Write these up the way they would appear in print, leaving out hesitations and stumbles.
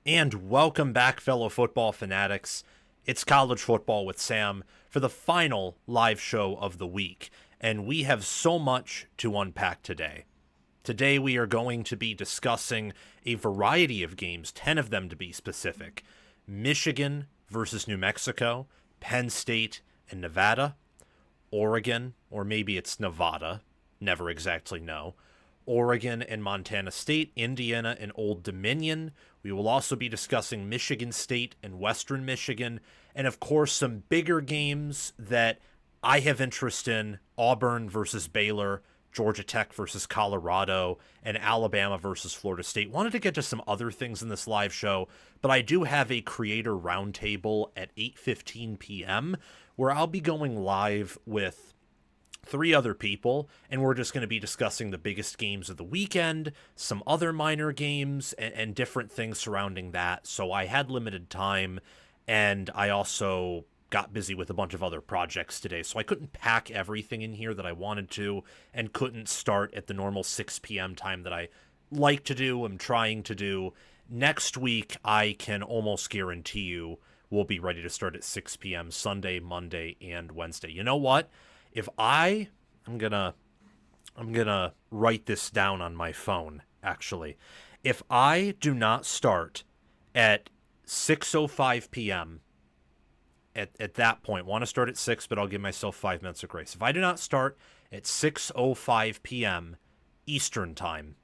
And welcome back, fellow football fanatics. It's College Football with Sam for the final live show of the week, and we have so much to unpack today. Today we are going to be discussing a variety of games, 10 of them to be specific. Michigan versus New Mexico, Penn State and Nevada, Oregon, or maybe it's Nevada, never exactly know, Oregon and Montana State, Indiana and Old Dominion. We will also be discussing Michigan State and Western Michigan, and of course some bigger games that I have interest in, Auburn versus Baylor, Georgia Tech versus Colorado, and Alabama versus Florida State. Wanted to get to some other things in this live show, but I do have a creator roundtable at 8:15 p.m. where I'll be going live with 3 other people, and we're just going to be discussing the biggest games of the weekend, some other minor games, and different things surrounding that. So I had limited time, and I also got busy with a bunch of other projects today, so I couldn't pack everything in here that I wanted to, and couldn't start at the normal 6 p.m. time that I like to do, I'm trying to do. Next week, I can almost guarantee you we'll be ready to start at 6 p.m. Sunday, Monday, and Wednesday. You know what? If I'm gonna write this down on my phone, actually. If I do not start at 6:05 p.m., at that point, want to start at 6, but I'll give myself 5 minutes of grace. If I do not start at 6:05 p.m. Eastern time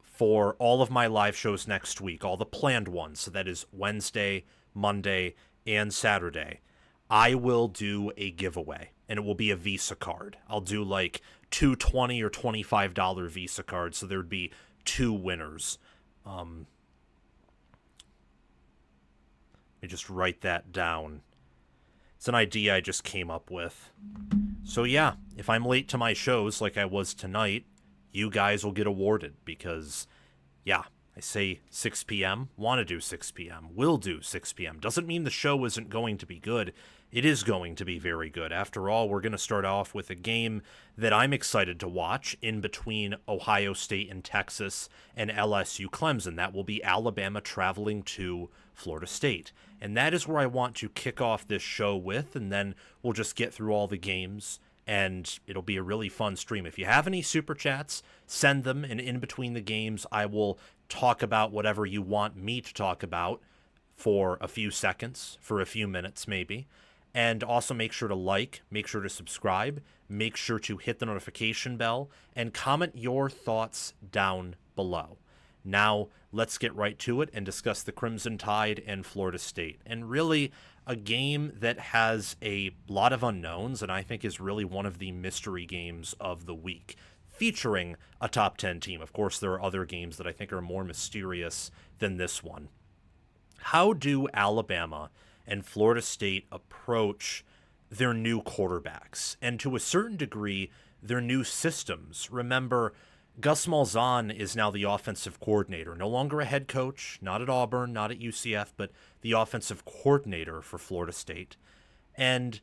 for all of my live shows next week, all the planned ones, so that is Wednesday, Monday, and Saturday, I will do a giveaway, and it will be a Visa card. I'll do like 2 $20 or $25 Visa cards, so there would be 2 winners. Let me just write that down. It's an idea I just came up with. So yeah, if I'm late to my shows like I was tonight, you guys will get awarded because, yeah, I say 6 p.m., want to do 6 p.m., will do 6 p.m. Doesn't mean the show isn't going to be good. It is going to be very good. After all, we're going to start off with a game that I'm excited to watch in between Ohio State and Texas and LSU Clemson. That will be Alabama traveling to Florida State. And that is where I want to kick off this show with, and then we'll just get through all the games, and it'll be a really fun stream. If you have any super chats, send them, and in between the games, I will talk about whatever you want me to talk about for a few seconds, for a few minutes maybe. And also make sure to like, make sure to subscribe, make sure to hit the notification bell, and comment your thoughts down below. Now, let's get right to it and discuss the Crimson Tide and Florida State. And really, a game that has a lot of unknowns, and I think is really one of the mystery games of the week, featuring a top 10 team. Of course, there are other games that I think are more mysterious than this one. How do Alabama and Florida State approach their new quarterbacks, and to a certain degree, their new systems? Remember, Gus Malzahn is now the offensive coordinator, no longer a head coach, not at Auburn, not at UCF, but the offensive coordinator for Florida State. And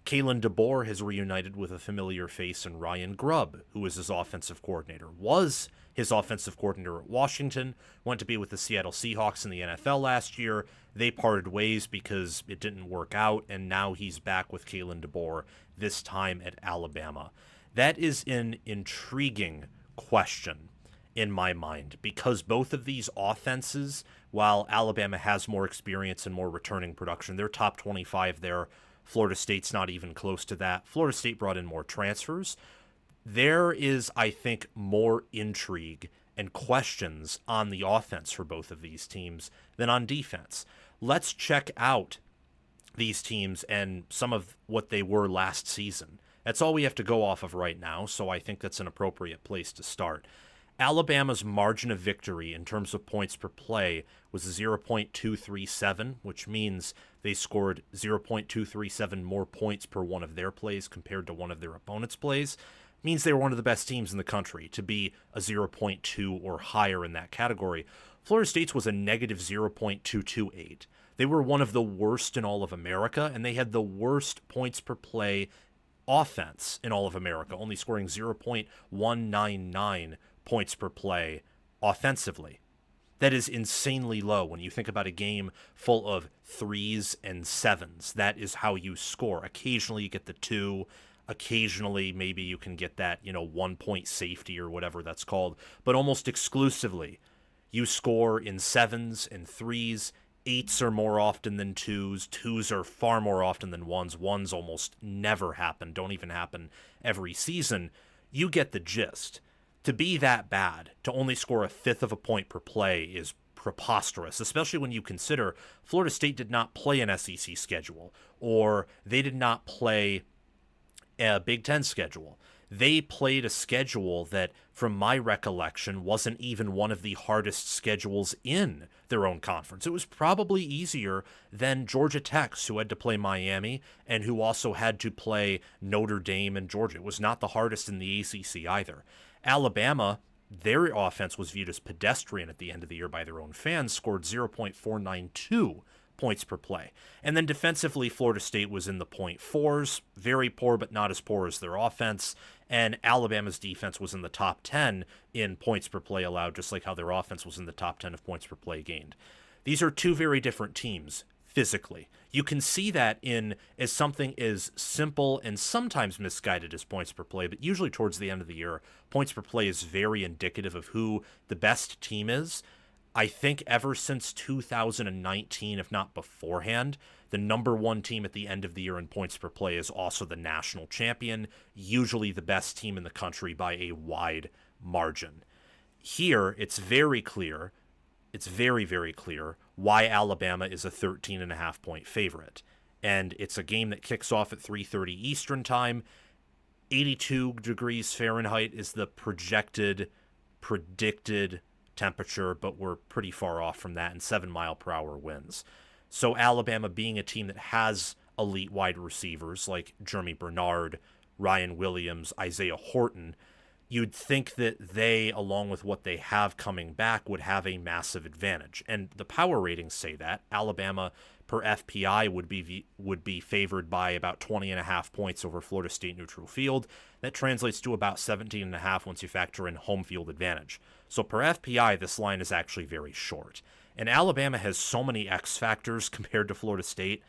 Kalen DeBoer has reunited with a familiar face in Ryan Grubb, who is his offensive coordinator, was his offensive coordinator at Washington, went to be with the Seattle Seahawks in the NFL last year. They parted ways because it didn't work out, and now he's back with Kalen DeBoer, this time at Alabama. That is an intriguing question in my mind, because both of these offenses, while Alabama has more experience and more returning production, they're top 25 there. Florida State's not even close to that. Florida State brought in more transfers. There is, I think, more intrigue and questions on the offense for both of these teams than on defense. Let's check out these teams and some of what they were last season. That's all we have to go off of right now, so I think that's an appropriate place to start. Alabama's margin of victory in terms of points per play was 0.237, which means they scored 0.237 more points per one of their plays compared to one of their opponents' plays. Means they were one of the best teams in the country to be a 0.2 or higher in that category. Florida State's was a negative 0.228. They were one of the worst in all of America, and they had the worst points per play offense in all of America, only scoring 0.199 points per play offensively. That is insanely low when you think about a game full of 3s and 7s. That is how you score. Occasionally you get the 2. Occasionally maybe you can get that, 1-point safety or whatever that's called. But almost exclusively, you score in 7s and 3s. 8s are more often than 2s. 2s are far more often than 1s. 1s almost never happen, don't even happen every season. You get the gist. To be that bad, to only score a fifth of a point per play is preposterous, especially when you consider Florida State did not play an SEC schedule, or they did not play a Big Ten schedule. They played a schedule that, from my recollection, wasn't even one of the hardest schedules in their own conference. It was probably easier than Georgia Tech's, who had to play Miami, and who also had to play Notre Dame and Georgia. It was not the hardest in the ACC either. Alabama, their offense was viewed as pedestrian at the end of the year by their own fans, scored 0.492 points per play. And then defensively, Florida State was in the 0.4s, very poor, but not as poor as their offense. And Alabama's defense was in the top 10 in points per play allowed, just like how their offense was in the top 10 of points per play gained. These are two very different teams physically. You can see that in as something as simple and sometimes misguided as points per play, but usually towards the end of the year, points per play is very indicative of who the best team is. I think ever since 2019, if not beforehand, the number one team at the end of the year in points per play is also the national champion, usually the best team in the country by a wide margin. Here, it's very clear, it's very, very clear why Alabama is a 13.5 point favorite. And it's a game that kicks off at 3:30 Eastern time. 82 degrees Fahrenheit is the predicted temperature, but we're pretty far off from that, and 7-mile-per-hour winds. So Alabama, being a team that has elite wide receivers like Jeremy Bernard, Ryan Williams, Isaiah Horton, you'd think that they, along with what they have coming back, would have a massive advantage. And the power ratings say that. Alabama per FPI would be favored by about 20.5 points over Florida State neutral field. That translates to about 17.5 once you factor in home field advantage. So per FPI, this line is actually very short. And Alabama has so many X factors compared to Florida State.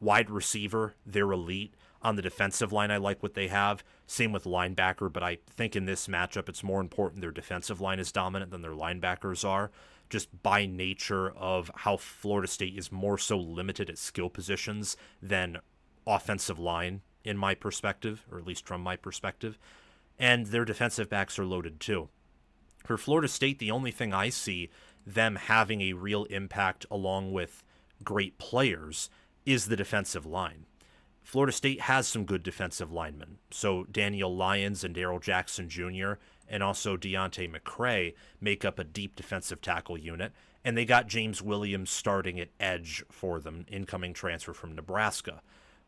Wide receiver, they're elite. On the defensive line, I like what they have. Same with linebacker, but I think in this matchup, it's more important their defensive line is dominant than their linebackers are, just by nature of how Florida State is more so limited at skill positions than offensive line, in my perspective, or at least from my perspective. And their defensive backs are loaded too. For Florida State, the only thing I see them having a real impact along with great players is the defensive line. Florida State has some good defensive linemen. So Daniel Lyons and Darrell Jackson Jr. and also Deontay McCray make up a deep defensive tackle unit. And they got James Williams starting at edge for them, incoming transfer from Nebraska.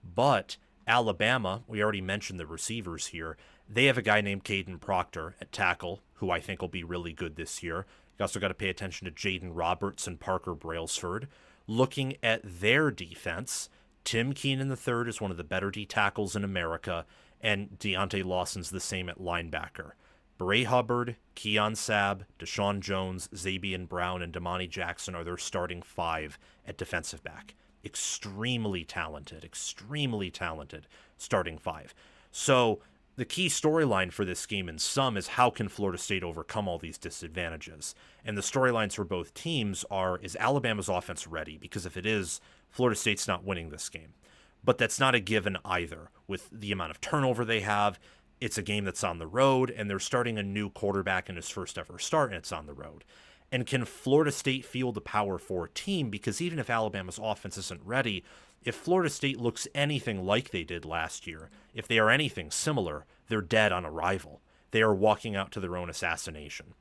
But Alabama, we already mentioned the receivers here, they have a guy named Caden Proctor at tackle, who I think will be really good this year. You also got to pay attention to Jaden Roberts and Parker Brailsford. Looking at their defense, Tim Keenan III is one of the better D tackles in America, and Deontay Lawson's the same at linebacker. Bray Hubbard, Keon Sabb, Deshaun Jones, Zabian Brown, and Damani Jackson are their starting 5 at defensive back. Extremely talented starting 5. So the key storyline for this game in sum is how can Florida State overcome all these disadvantages? And the storylines for both teams are, is Alabama's offense ready? Because if it is, Florida State's not winning this game. But that's not a given either. With the amount of turnover they have, it's a game that's on the road, and they're starting a new quarterback in his first ever start, and it's on the road. And can Florida State field a Power 4 team? Because even if Alabama's offense isn't ready, if Florida State looks anything like they did last year, if they are anything similar, they're dead on arrival. They are walking out to their own assassination.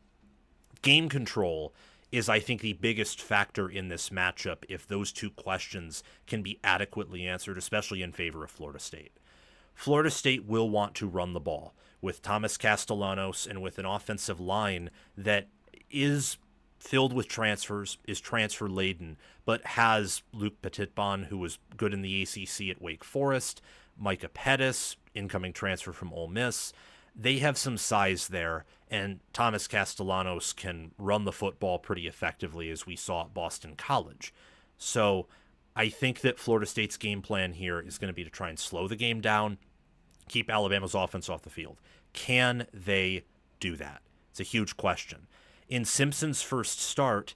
Game control is, I think, the biggest factor in this matchup if those two questions can be adequately answered, especially in favor of Florida State. Florida State will want to run the ball with Thomas Castellanos and with an offensive line that is filled with transfers, is transfer-laden, but has Luke Petitbon, who was good in the ACC at Wake Forest, Micah Pettis, incoming transfer from Ole Miss. They have some size there, and Thomas Castellanos can run the football pretty effectively, as we saw at Boston College. So I think that Florida State's game plan here is going to be to try and slow the game down, keep Alabama's offense off the field. Can they do that? It's a huge question. In Simpson's first start,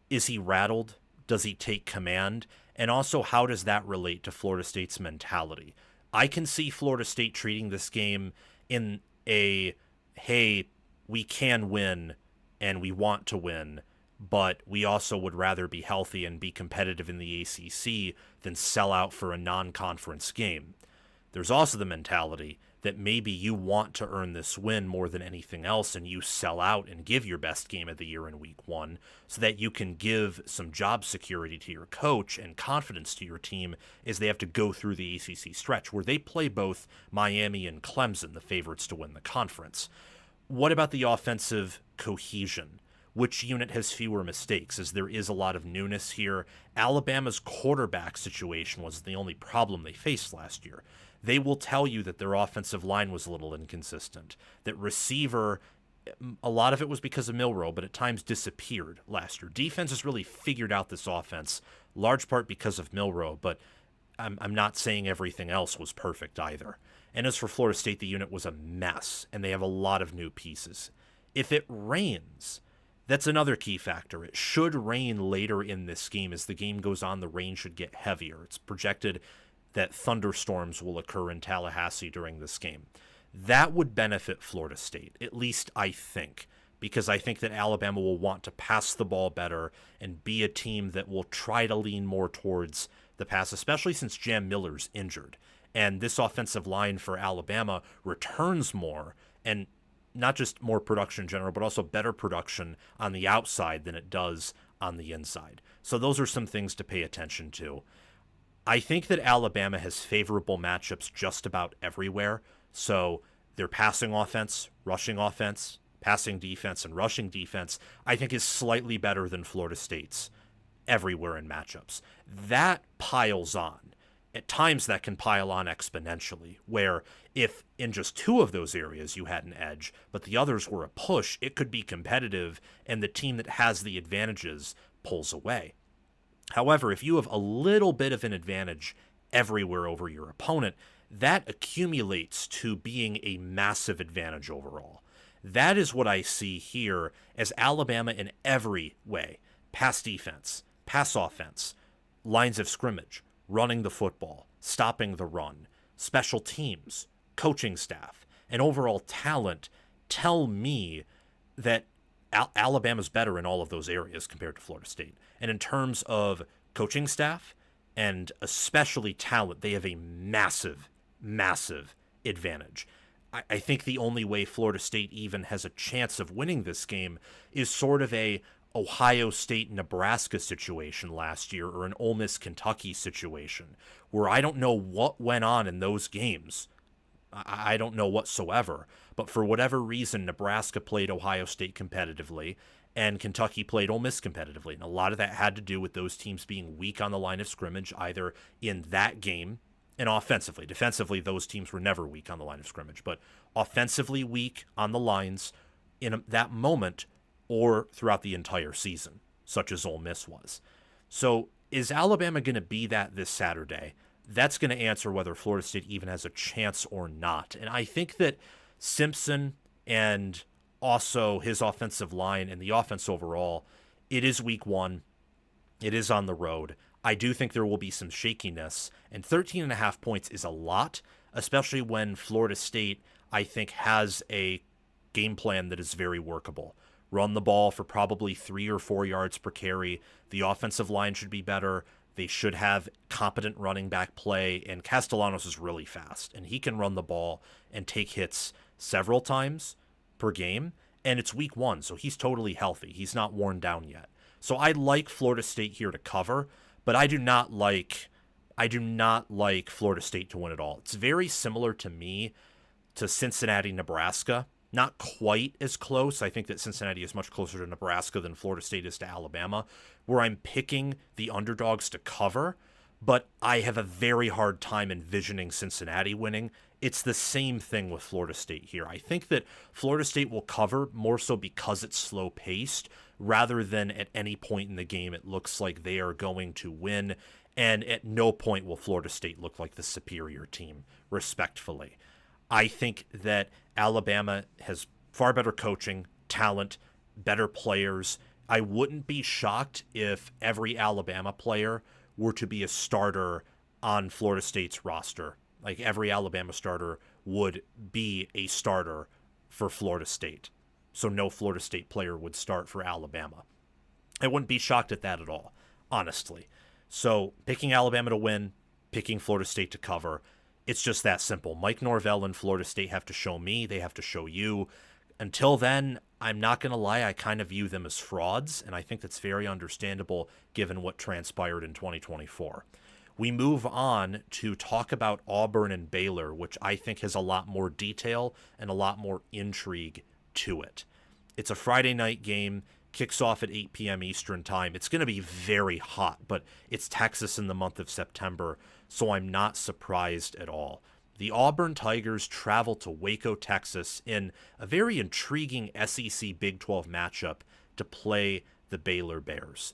is he rattled? Does he take command? And also, how does that relate to Florida State's mentality? I can see Florida State treating this game in a, hey, we can win and we want to win, but we also would rather be healthy and be competitive in the ACC than sell out for a non-conference game. There's also the mentality that maybe you want to earn this win more than anything else, and you sell out and give your best game of the year in week one so that you can give some job security to your coach and confidence to your team as they have to go through the ACC stretch, where they play both Miami and Clemson, the favorites to win the conference. What about the offensive cohesion? Which unit has fewer mistakes, as there is a lot of newness here? Alabama's quarterback situation was the only problem they faced last year. They will tell you that their offensive line was a little inconsistent, that receiver, a lot of it was because of Milroe, but at times disappeared last year. Defense has really figured out this offense, large part because of Milroe, but I'm not saying everything else was perfect either. And as for Florida State, the unit was a mess, and they have a lot of new pieces. If it rains, that's another key factor. It should rain later in this game. As the game goes on, the rain should get heavier. It's projected that thunderstorms will occur in Tallahassee during this game. That would benefit Florida State, at least I think, because I think that Alabama will want to pass the ball better and be a team that will try to lean more towards the pass, especially since Jam Miller's injured. And this offensive line for Alabama returns more, and not just more production in general, but also better production on the outside than it does on the inside. So those are some things to pay attention to. I think that Alabama has favorable matchups just about everywhere. So their passing offense, rushing offense, passing defense, and rushing defense, I think is slightly better than Florida State's everywhere in matchups. That piles on. At times that can pile on exponentially, where if in just two of those areas you had an edge, but the others were a push, it could be competitive, and the team that has the advantages pulls away. However, if you have a little bit of an advantage everywhere over your opponent, that accumulates to being a massive advantage overall. That is what I see here as Alabama in every way. Pass defense, pass offense, lines of scrimmage, running the football, stopping the run, special teams, coaching staff, and overall talent tell me that Alabama's better in all of those areas compared to Florida State. And in terms of coaching staff and especially talent, they have a massive, massive advantage. I think the only way Florida State even has a chance of winning this game is sort of a Ohio State-Nebraska situation last year, or an Ole Miss-Kentucky situation, where I don't know what went on in those games. I don't know whatsoever. But for whatever reason, Nebraska played Ohio State competitively, and Kentucky played Ole Miss competitively. And a lot of that had to do with those teams being weak on the line of scrimmage, either in that game and offensively. Defensively, those teams were never weak on the line of scrimmage, but offensively weak on the lines in that moment or throughout the entire season, such as Ole Miss was. So is Alabama going to be that this Saturday? That's going to answer whether Florida State even has a chance or not. And I think that Simpson and also his offensive line and the offense overall, it is week one. It is on the road. I do think there will be some shakiness, and 13.5 points is a lot, especially when Florida State, I think, has a game plan that is very workable. Run the ball for probably 3 or 4 yards per carry. The offensive line should be better. They should have competent running back play, and Castellanos is really fast, and he can run the ball and take hits several times per game, and it's week one, so he's totally healthy. He's not worn down yet. So I like Florida State here to cover, but I do not like Florida State to win it all. It's very similar to me to Cincinnati, Nebraska. Not quite as close. I think that Cincinnati is much closer to Nebraska than Florida State is to Alabama, where I'm picking the underdogs to cover, but I have a very hard time envisioning Cincinnati winning It's the same thing with Florida State here. I think that Florida State will cover more so because it's slow paced rather than at any point in the game it looks like they are going to win. And at no point will Florida State look like the superior team, respectfully. I think that Alabama has far better coaching, talent, better players. I wouldn't be shocked if every Alabama player were to be a starter on Florida State's roster. Like every Alabama starter would be a starter for Florida State. So no Florida State player would start for Alabama. I wouldn't be shocked at that at all, honestly. So picking Alabama to win, picking Florida State to cover, it's just that simple. Mike Norvell and Florida State have to show me, they have to show you. Until then, I'm not going to lie, I kind of view them as frauds, and I think that's very understandable given what transpired in 2024. We move on to talk about Auburn and Baylor, which I think has a lot more detail and a lot more intrigue to it. It's a Friday night game, kicks off at 8 p.m. Eastern time. It's going to be very hot, but it's Texas in the month of September, so I'm not surprised at all. The Auburn Tigers travel to Waco, Texas in a very intriguing SEC Big 12 matchup to play the Baylor Bears.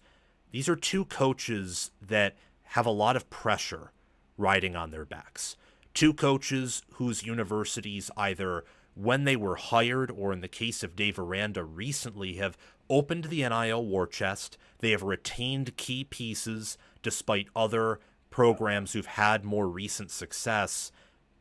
These are two coaches that have a lot of pressure riding on their backs. Two coaches whose universities either when they were hired or in the case of Dave Aranda recently have opened the NIL war chest. They have retained key pieces despite other programs who've had more recent success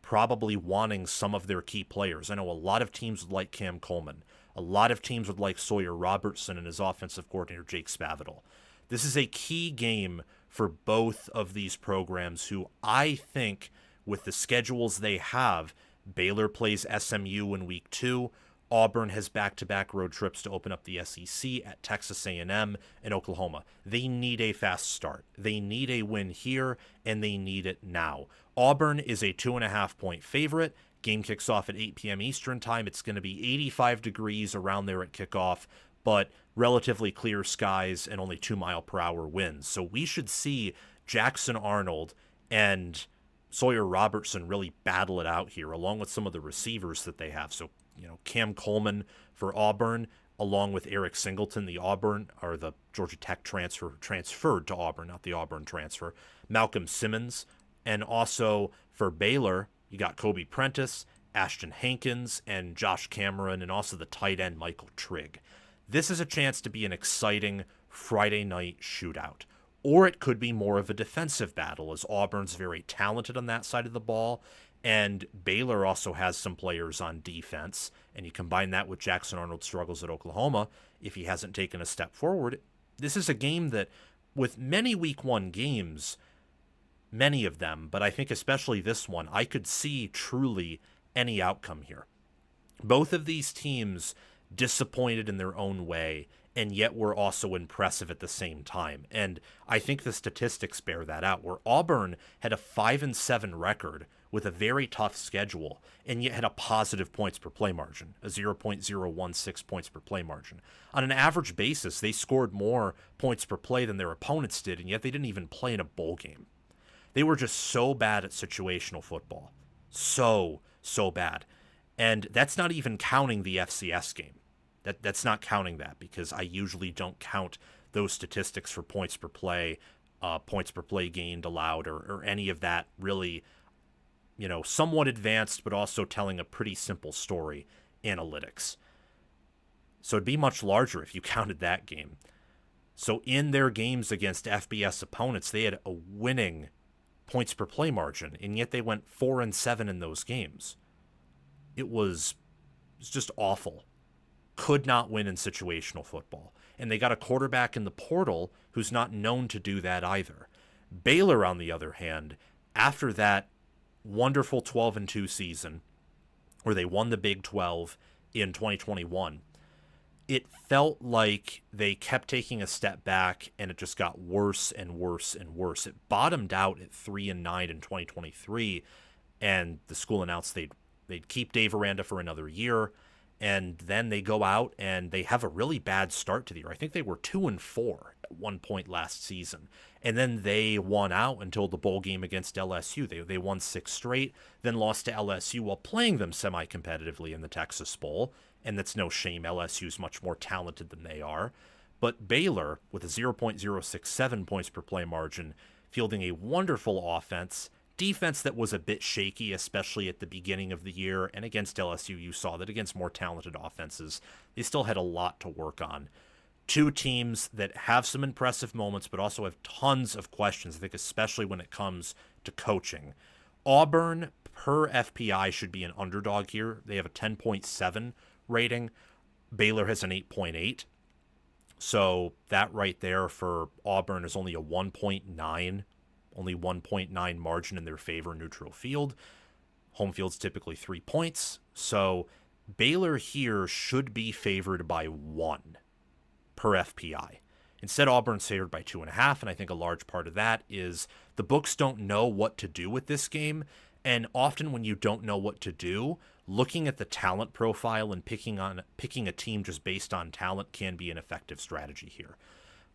probably wanting some of their key players. I know a lot of teams would like Cam Coleman. A lot of teams would like Sawyer Robertson and his offensive coordinator Jake Spavital. This is a key game for both of these programs who I think with the schedules they have, Baylor plays SMU in week 2, Auburn has back-to-back road trips to open up the SEC at Texas A&M and Oklahoma. They need a fast start. They need a win here, and they need it now. Auburn is a 2.5-point favorite. Game kicks off at 8 p.m. Eastern time. It's going to be 85 degrees around there at kickoff, but relatively clear skies and only 2-mile-per-hour winds. So we should see Jackson Arnold and Sawyer Robertson really battle it out here, along with some of the receivers that they have. So, Cam Coleman for Auburn, along with Eric Singleton, the Georgia Tech transferred to Auburn, not the Auburn transfer. Malcolm Simmons, and also for Baylor, you got Kobe Prentice, Ashton Hankins, and Josh Cameron, and also the tight end Michael Trigg. This is a chance to be an exciting Friday night shootout. Or it could be more of a defensive battle, as Auburn's very talented on that side of the ball, and Baylor also has some players on defense. And you combine that with Jackson Arnold's struggles at Oklahoma, if he hasn't taken a step forward. This is a game that, with many week 1 games, many of them, but I think especially this one, I could see truly any outcome here. Both of these teams disappointed in their own way, and yet were also impressive at the same time. And I think the statistics bear that out, where Auburn had a 5-7 record with a very tough schedule, and yet had a positive points per play margin, a 0.016 points per play margin. On an average basis, they scored more points per play than their opponents did, and yet they didn't even play in a bowl game. They were just so bad at situational football. So bad. And that's not even counting the FCS game. That's not counting that, because I usually don't count those statistics for points per play gained, allowed, or any of that really, somewhat advanced, but also telling a pretty simple story analytics. So it'd be much larger if you counted that game. So in their games against FBS opponents, they had a winning points per play margin, and yet they went 4-7 in those games. It's just awful. Could not win in situational football. And they got a quarterback in the portal who's not known to do that either. Baylor, on the other hand, after that wonderful 12-2 season, where they won the Big 12 in 2021, it felt like they kept taking a step back, and it just got worse and worse and worse. It bottomed out at 3-9 in 2023, and the school announced they'd keep Dave Aranda for another year. And then they go out and they have a really bad start to the year. I think they were 2-4 at one point last season. And then they won out until the bowl game against LSU. They won 6 straight, then lost to LSU while playing them semi-competitively in the Texas Bowl. And that's no shame. LSU is much more talented than they are. But Baylor, with a 0.067 points per play margin, fielding a wonderful defense that was a bit shaky, especially at the beginning of the year. And against LSU, you saw that against more talented offenses, they still had a lot to work on. 2 teams that have some impressive moments, but also have tons of questions, I think, especially when it comes to coaching. Auburn, per FPI, should be an underdog here. They have a 10.7 rating. Baylor has an 8.8. So that right there for Auburn is only a 1.9 margin in their favor neutral field. Home field's typically 3 points. So Baylor here should be favored by 1 per FPI. Instead, Auburn's favored by 2.5, and I think a large part of that is the books don't know what to do with this game, and often when you don't know what to do, looking at the talent profile and picking a team just based on talent can be an effective strategy here.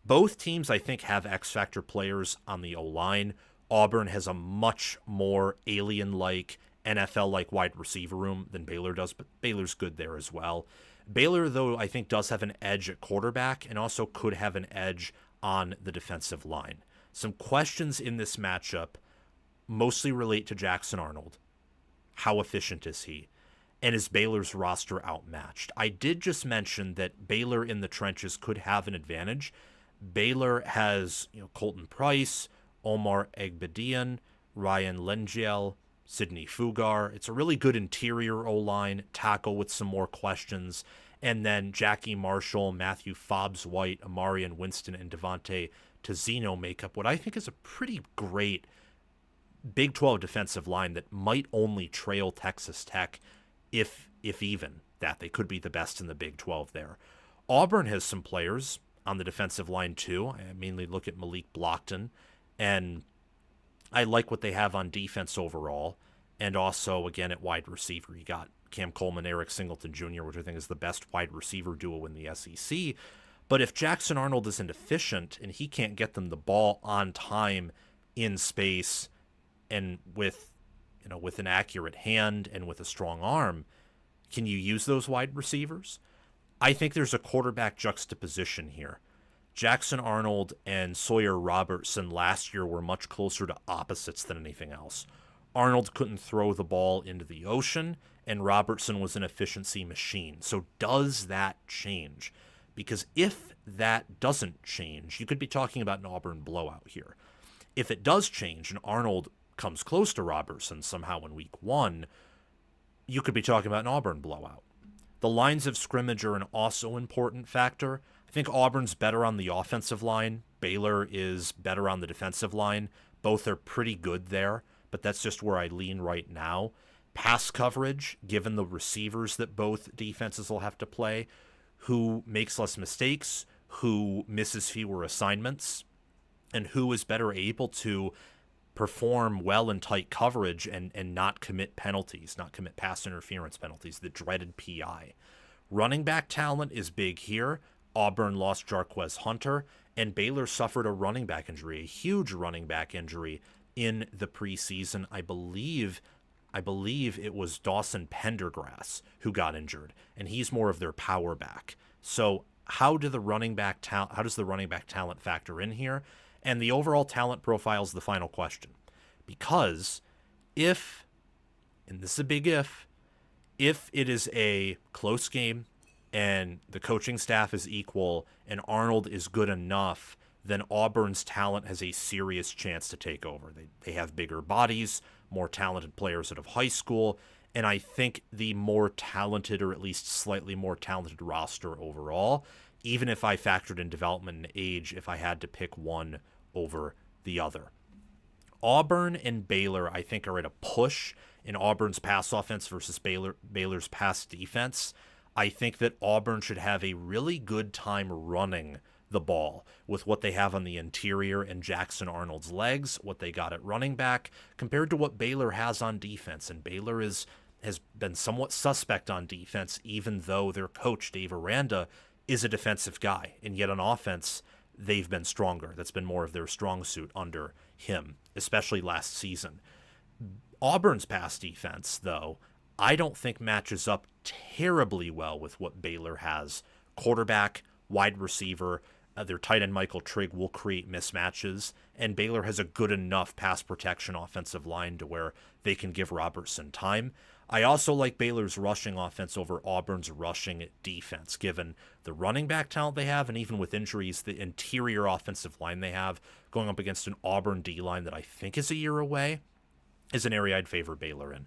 Both teams, I think, have X-factor players on the O-line. Auburn has a much more alien-like, NFL-like wide receiver room than Baylor does, but Baylor's good there as well. Baylor, though, I think does have an edge at quarterback and also could have an edge on the defensive line. Some questions in this matchup mostly relate to Jackson Arnold. How efficient is he? And is Baylor's roster outmatched? I did just mention that Baylor in the trenches could have an advantage. Baylor has Colton Price, Omar Egbedian, Ryan Lengiel, Sidney Fugar. It's a really good interior O-line, tackle with some more questions. And then Jackie Marshall, Matthew Fobbs-White, Amarian Winston, and Devontae Tizino make up what I think is a pretty great Big 12 defensive line that might only trail Texas Tech, if even that. They could be the best in the Big 12 there. Auburn has some players on the defensive line too. I mainly look at Malik Blockton, and I like what they have on defense overall. And also, again, at wide receiver, you got Cam Coleman, Eric Singleton Jr., which I think is the best wide receiver duo in the SEC. But if Jackson Arnold isn't efficient and he can't get them the ball on time, in space, and with an accurate hand and with a strong arm, can you use those wide receivers? I think there's a quarterback juxtaposition here. Jackson Arnold and Sawyer Robertson last year were much closer to opposites than anything else. Arnold couldn't throw the ball into the ocean, and Robertson was an efficiency machine. So does that change? Because if that doesn't change, you could be talking about an Auburn blowout here. If it does change and Arnold comes close to Robertson somehow in week 1, you could be talking about an Auburn blowout. The lines of scrimmage are an also important factor. I think Auburn's better on the offensive line. Baylor is better on the defensive line. Both are pretty good there, but that's just where I lean right now. Pass coverage, given the receivers that both defenses will have to play, who makes less mistakes, who misses fewer assignments, and who is better able to perform well in tight coverage and not commit penalties, not commit pass interference penalties, the dreaded PI. Running back talent is big here. Auburn lost Jarquez Hunter, and Baylor suffered a running back injury, a huge running back injury in the preseason. I believe it was Dawson Pendergrass who got injured, and he's more of their power back. So how does the running back talent factor in here? And the overall talent profile is the final question. Because if, and this is a big if it is a close game and the coaching staff is equal and Arnold is good enough, then Auburn's talent has a serious chance to take over. They have bigger bodies, more talented players out of high school, and I think the more talented, or at least slightly more talented roster overall, even if I factored in development and age, if I had to pick one over the other. Auburn and Baylor, I think, are at a push in Auburn's pass offense versus Baylor's pass defense. I think that Auburn should have a really good time running the ball with what they have on the interior and Jackson Arnold's legs, what they got at running back, compared to what Baylor has on defense. And Baylor has been somewhat suspect on defense, even though their coach, Dave Aranda, is a defensive guy. And yet on offense, they've been stronger. That's been more of their strong suit under him, especially last season. Auburn's pass defense, though, I don't think matches up terribly well with what Baylor has. Quarterback, wide receiver, their tight end Michael Trigg will create mismatches, and Baylor has a good enough pass protection offensive line to where they can give Robertson time. I also like Baylor's rushing offense over Auburn's rushing defense, given the running back talent they have, and even with injuries, the interior offensive line they have, going up against an Auburn D-line that I think is a year away, is an area I'd favor Baylor in.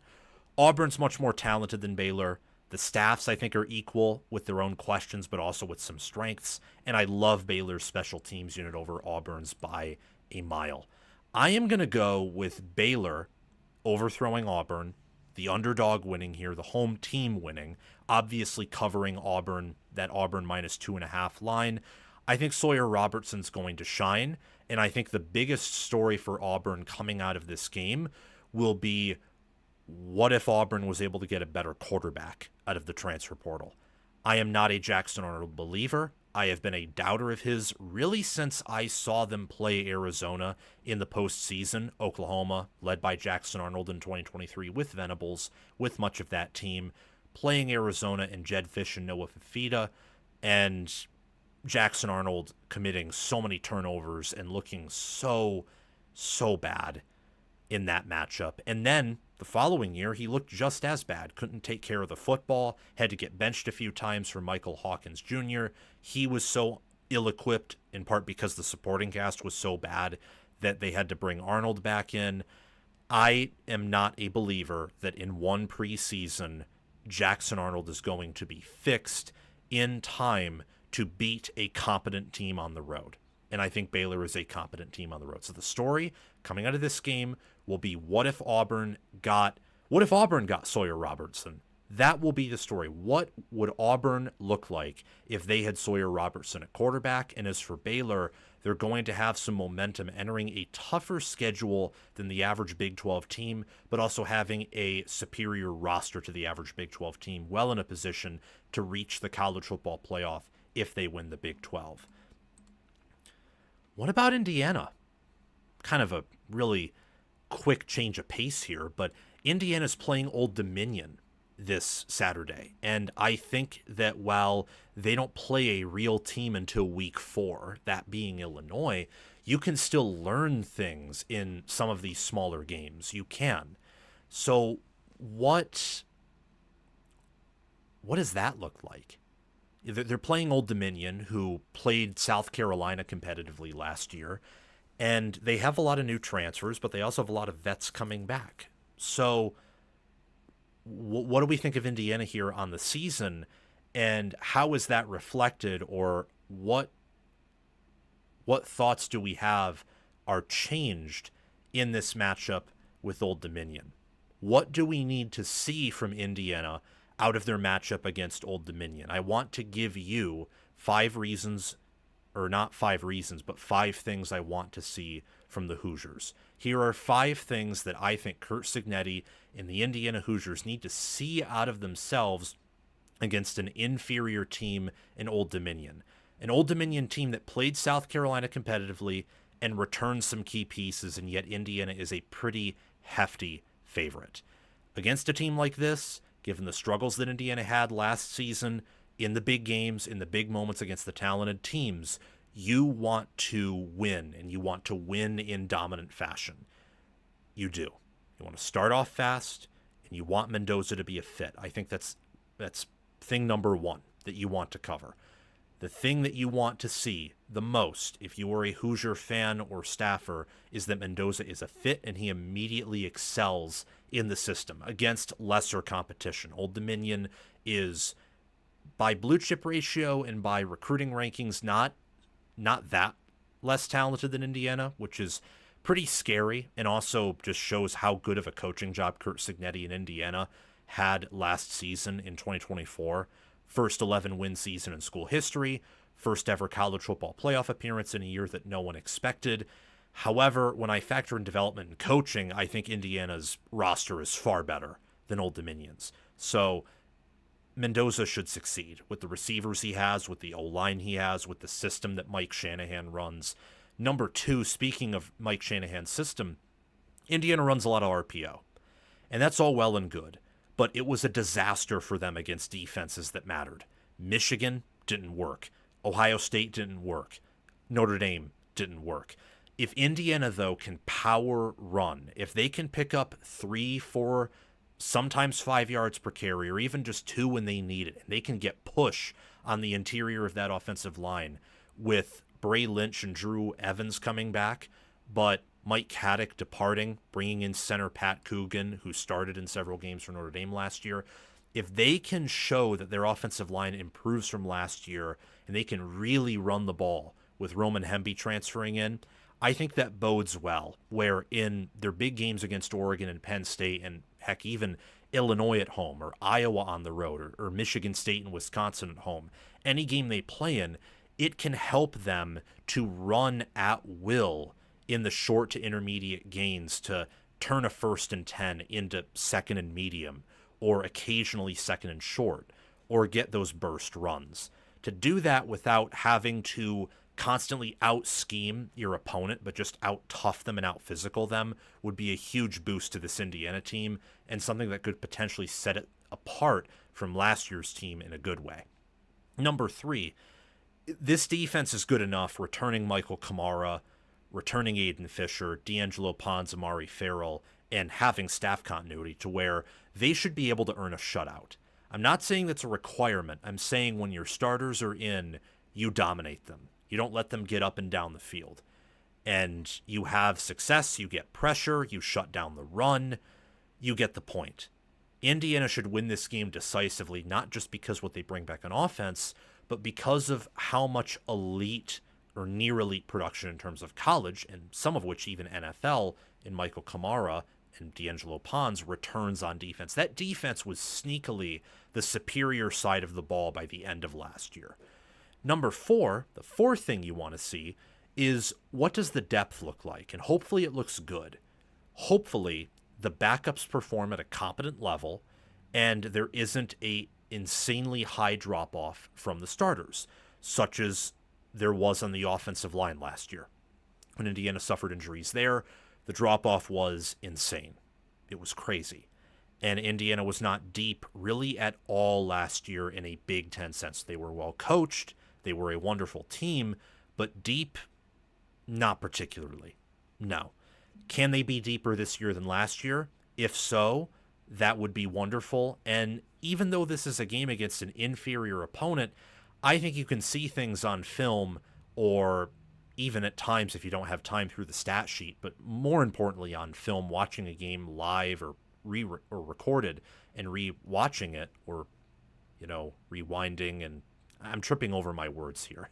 Auburn's much more talented than Baylor. The staffs, I think, are equal with their own questions, but also with some strengths. And I love Baylor's special teams unit over Auburn's by a mile. I am going to go with Baylor overthrowing Auburn, the underdog winning here, the home team winning, obviously covering Auburn, that Auburn -2.5 line. I think Sawyer Robertson's going to shine, and I think the biggest story for Auburn coming out of this game will be, what if Auburn was able to get a better quarterback out of the transfer portal? I am not a Jackson Arnold believer. I have been a doubter of his really since I saw them play Arizona in the postseason. Oklahoma, led by Jackson Arnold in 2023 with Venables, with much of that team, playing Arizona and Jed Fish and Noah Fifita, and Jackson Arnold committing so many turnovers and looking so bad in that matchup. And then the following year, he looked just as bad. Couldn't take care of the football, had to get benched a few times for Michael Hawkins Jr. He was so ill-equipped, in part because the supporting cast was so bad that they had to bring Arnold back in. I am not a believer that in one preseason, Jackson Arnold is going to be fixed in time to beat a competent team on the road. And I think Baylor is a competent team on the road. So the story coming out of this game will be, what if Auburn got Sawyer Robertson? That will be the story. What would Auburn look like if they had Sawyer Robertson at quarterback? And as for Baylor, they're going to have some momentum entering a tougher schedule than the average Big 12 team, but also having a superior roster to the average Big 12 team, well in a position to reach the college football playoff if they win the Big 12. What about Indiana? Kind of a really quick change of pace here, but Indiana's playing Old Dominion this Saturday, and I think that while they don't play a real team until week 4, that being Illinois, you can still learn things in some of these smaller games. You can. So what does that look like? They're playing Old Dominion, who played South Carolina competitively last year, and they have a lot of new transfers, but they also have a lot of vets coming back. So what do we think of Indiana here on the season, and how is that reflected, or what thoughts do we have are changed in this matchup with Old Dominion? What do we need to see from Indiana out of their matchup against Old Dominion? I want to give you 5 reasons, or not 5 reasons, but 5 things I want to see from the Hoosiers. Here are 5 things that I think Curt Cignetti and the Indiana Hoosiers need to see out of themselves against an inferior team in Old Dominion. An Old Dominion team that played South Carolina competitively and returned some key pieces, and yet Indiana is a pretty hefty favorite. Against a team like this, given the struggles that Indiana had last season in the big games, in the big moments against the talented teams, you want to win, and you want to win in dominant fashion. You do. You want to start off fast, and you want Mendoza to be a fit. I think that's thing number 1 that you want to cover. The thing that you want to see the most, if you are a Hoosier fan or staffer, is that Mendoza is a fit and he immediately excels in the system against lesser competition. Old Dominion is, by blue chip ratio and by recruiting rankings, not that less talented than Indiana, which is pretty scary, and also just shows how good of a coaching job Curt Cignetti in Indiana had last season in 2024. First 11-win season in school history, first ever college football playoff appearance in a year that no one expected. However, when I factor in development and coaching, I think Indiana's roster is far better than Old Dominion's. So Mendoza should succeed with the receivers he has, with the O-line he has, with the system that Mike Shanahan runs. Number 2, speaking of Mike Shanahan's system, Indiana runs a lot of RPO. And that's all well and good. But it was a disaster for them against defenses that mattered. Michigan didn't work. Ohio State didn't work. Notre Dame didn't work. If Indiana, though, can power run, if they can pick up 3, 4, sometimes 5 yards per carry, or even just 2 when they need it, and they can get push on the interior of that offensive line with Bray Lynch and Drew Evans coming back, but Mike Haddock departing, bringing in center Pat Coogan, who started in several games for Notre Dame last year. If they can show that their offensive line improves from last year and they can really run the ball with Roman Hemby transferring in, I think that bodes well, where in their big games against Oregon and Penn State, and heck, even Illinois at home, or Iowa on the road, or Michigan State and Wisconsin at home, any game they play in, it can help them to run at will in the short to intermediate gains to turn a 1st and 10 into 2nd and medium, or occasionally 2nd and short, or get those burst runs. To do that without having to constantly out-scheme your opponent, but just out-tough them and out-physical them would be a huge boost to this Indiana team, and something that could potentially set it apart from last year's team in a good way. Number 3, this defense is good enough, returning Michael Kamara, returning Aiden Fisher, D'Angelo Pons, Amari Farrell, and having staff continuity to where they should be able to earn a shutout. I'm not saying that's a requirement. I'm saying when your starters are in, you dominate them. You don't let them get up and down the field. And you have success, you get pressure, you shut down the run, you get the point. Indiana should win this game decisively, not just because what they bring back on offense, but because of how much elite or near elite production in terms of college, and some of which even NFL, in Michael Kamara and D'Angelo Pons returns on defense. That defense was sneakily the superior side of the ball by the end of last year. Number 4, the 4th thing you want to see is what does the depth look like? And hopefully it looks good. Hopefully the backups perform at a competent level and there isn't a insanely high drop-off from the starters, such as there was on the offensive line last year. When Indiana suffered injuries there, the drop-off was insane. It was crazy. And Indiana was not deep really at all last year in a Big Ten sense. They were well coached. They were a wonderful team, but deep, not particularly. No. Can they be deeper this year than last year? If so, that would be wonderful. And even though this is a game against an inferior opponent, I think you can see things on film, or even at times if you don't have time through the stat sheet, but more importantly on film, watching a game live or recorded and re-watching it, or, rewinding, and I'm tripping over my words here,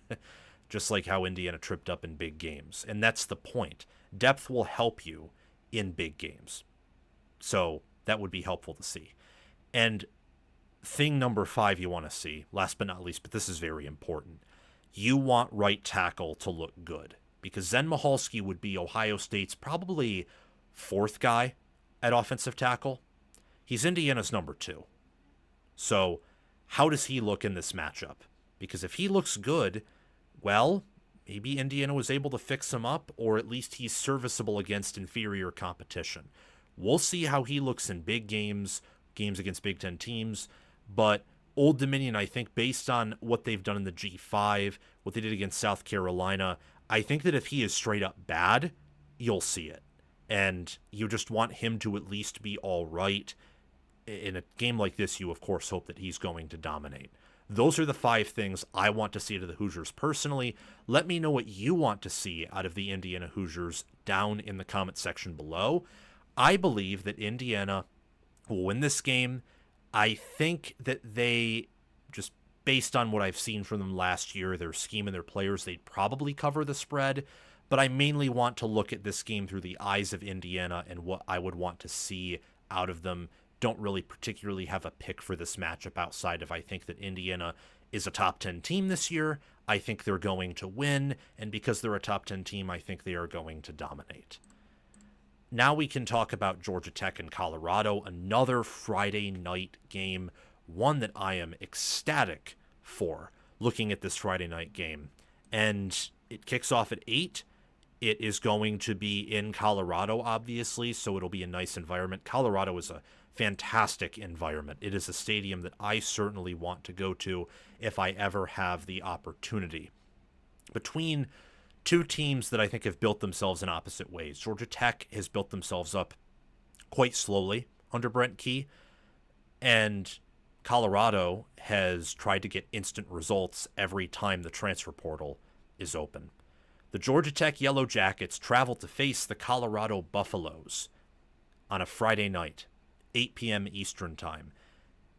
just like how Indiana tripped up in big games. And that's the point. Depth will help you in big games. So that would be helpful to see. And thing number 5 you want to see, last but not least, but this is very important, you want right tackle to look good, because Zen Michalski would be Ohio State's probably 4th guy at offensive tackle. He's Indiana's number 2. So how does he look in this matchup? Because if he looks good, well, maybe Indiana was able to fix him up, or at least he's serviceable against inferior competition. We'll see how he looks in big games against Big Ten teams, but Old Dominion, I think, based on what they've done in the G5, what they did against South Carolina, I think that if he is straight up bad, you'll see it. And you just want him to at least be all right. In a game like this, you, of course, hope that he's going to dominate. Those are the 5 things I want to see out of the Hoosiers personally. Let me know what you want to see out of the Indiana Hoosiers down in the comment section below. I believe that Indiana will win this game. I think that they, just based on what I've seen from them last year, their scheme and their players, they'd probably cover the spread. But I mainly want to look at this game through the eyes of Indiana and what I would want to see out of them. Don't really particularly have a pick for this matchup outside of I think that Indiana is a top 10 team this year. I think they're going to win, and because they're a top 10 team, I think they are going to dominate. Now we can talk about Georgia Tech and Colorado, another Friday night game one that I am ecstatic for looking at this Friday night game. And it kicks off at 8. It is going to be in Colorado, obviously, so it'll be a nice environment. Colorado is a fantastic environment. It is a stadium that I certainly want to go to if I ever have the opportunity. Between two teams that I think have built themselves in opposite ways, Georgia Tech has built themselves up quite slowly under Brent Key, and Colorado has tried to get instant results every time the transfer portal is open. The Georgia Tech Yellow Jackets travel to face the Colorado Buffaloes on a Friday night, 8 p.m. Eastern Time,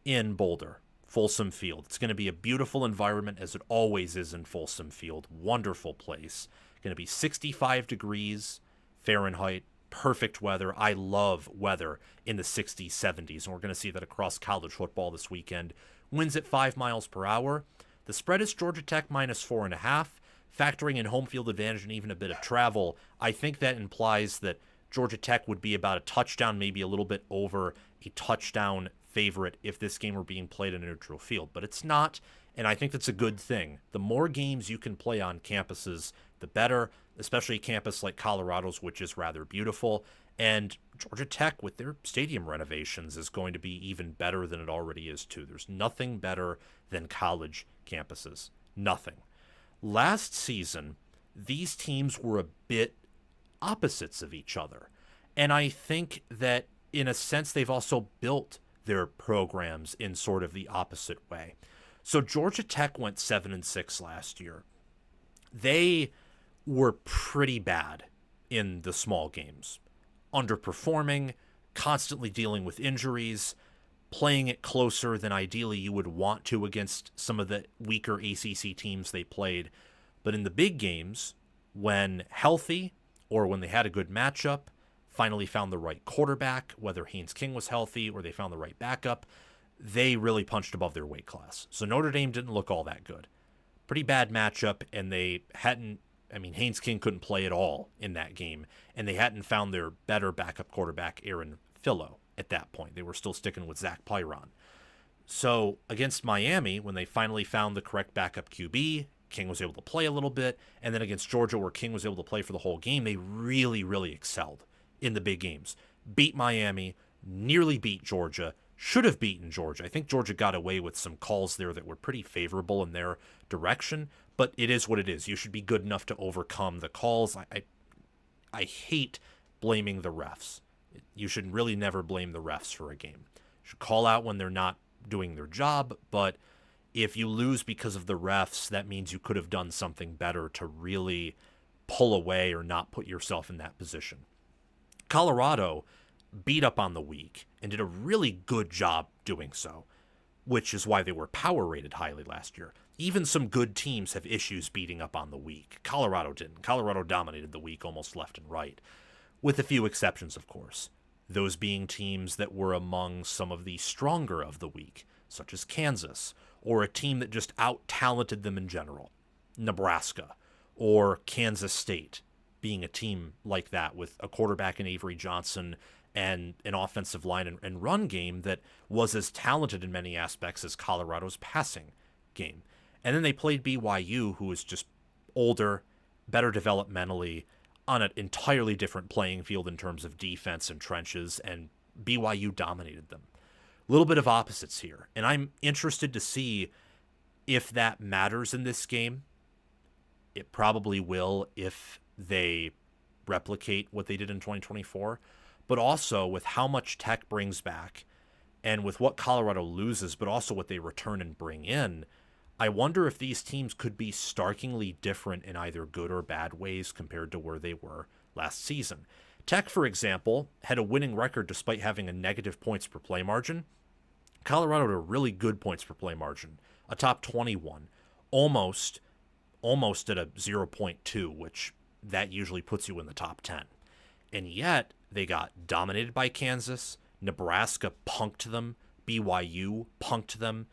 in Boulder, Folsom Field. It's going to be a beautiful environment, as it always is in Folsom Field. Wonderful place. Going to be 65 degrees Fahrenheit, perfect weather. I love weather in the 60s, 70s, and we're going to see that across college football this weekend. Winds at 5 miles per hour. The spread is Georgia Tech minus 4.5. Factoring in home field advantage and even a bit of travel, I think that implies that Georgia Tech would be about a touchdown, maybe a little bit over a touchdown favorite if this game were being played in a neutral field. But it's not, and I think that's a good thing. The more games you can play on campuses, the better, especially a campus like Colorado's, which is rather beautiful. And Georgia Tech, with their stadium renovations, is going to be even better than it already is, too. There's nothing better than college campuses. Nothing. Last season, these teams were a bit opposites of each other. And I think that, in a sense, they've also built their programs in sort of the opposite way. So Georgia Tech went 7-6 last year. They were pretty bad in the small games, underperforming, constantly dealing with injuries, playing it closer than ideally you would want to against some of the weaker ACC teams they played. But in the big games, when healthy or when they had a good matchup, finally found the right quarterback, whether Haynes King was healthy or they found the right backup, they really punched above their weight class. So Notre Dame didn't look all that good. Pretty bad matchup, and they hadn't, Haynes King couldn't play at all in that game, and they hadn't found their better backup quarterback, Aaron Fillo, at that point. They were still sticking with Zach Pyron. So against Miami, when they finally found the correct backup QB, King was able to play a little bit, and then against Georgia, where King was able to play for the whole game, they really, really excelled in the big games. Beat Miami, nearly beat Georgia, should have beaten Georgia. I think Georgia got away with some calls there that were pretty favorable in their direction, but it is what it is. You should be good enough to overcome the calls. I hate blaming the refs. You should really never blame the refs for a game. You should call out when they're not doing their job, but if you lose because of the refs, that means you could have done something better to really pull away or not put yourself in that position. Colorado beat up on the weak and did a really good job doing so, which is why they were power rated highly last year. Even some good teams have issues beating up on the weak. Colorado didn't. Colorado dominated the weak almost left and right, with a few exceptions, of course. Those being teams that were among some of the stronger of the weak, such as Kansas, or a team that just out-talented them in general, Nebraska, or Kansas State, being a team like that with a quarterback in Avery Johnson and an offensive line and run game that was as talented in many aspects as Colorado's passing game. And then they played BYU, who was just older, better developmentally, on an entirely different playing field in terms of defense and trenches, and BYU dominated them. A little bit of opposites here, and I'm interested to see if that matters in this game. It probably will if they replicate what they did in 2024, but also with how much Tech brings back and with what Colorado loses, but also what they return and bring in, I wonder if these teams could be starkly different in either good or bad ways compared to where they were last season. Tech, for example, had a winning record despite having a negative points per play margin. Colorado had a really good points per play margin, a top 21, almost at a 0.2, which that usually puts you in the top 10. And yet they got dominated by Kansas. Nebraska punked them. BYU punked them.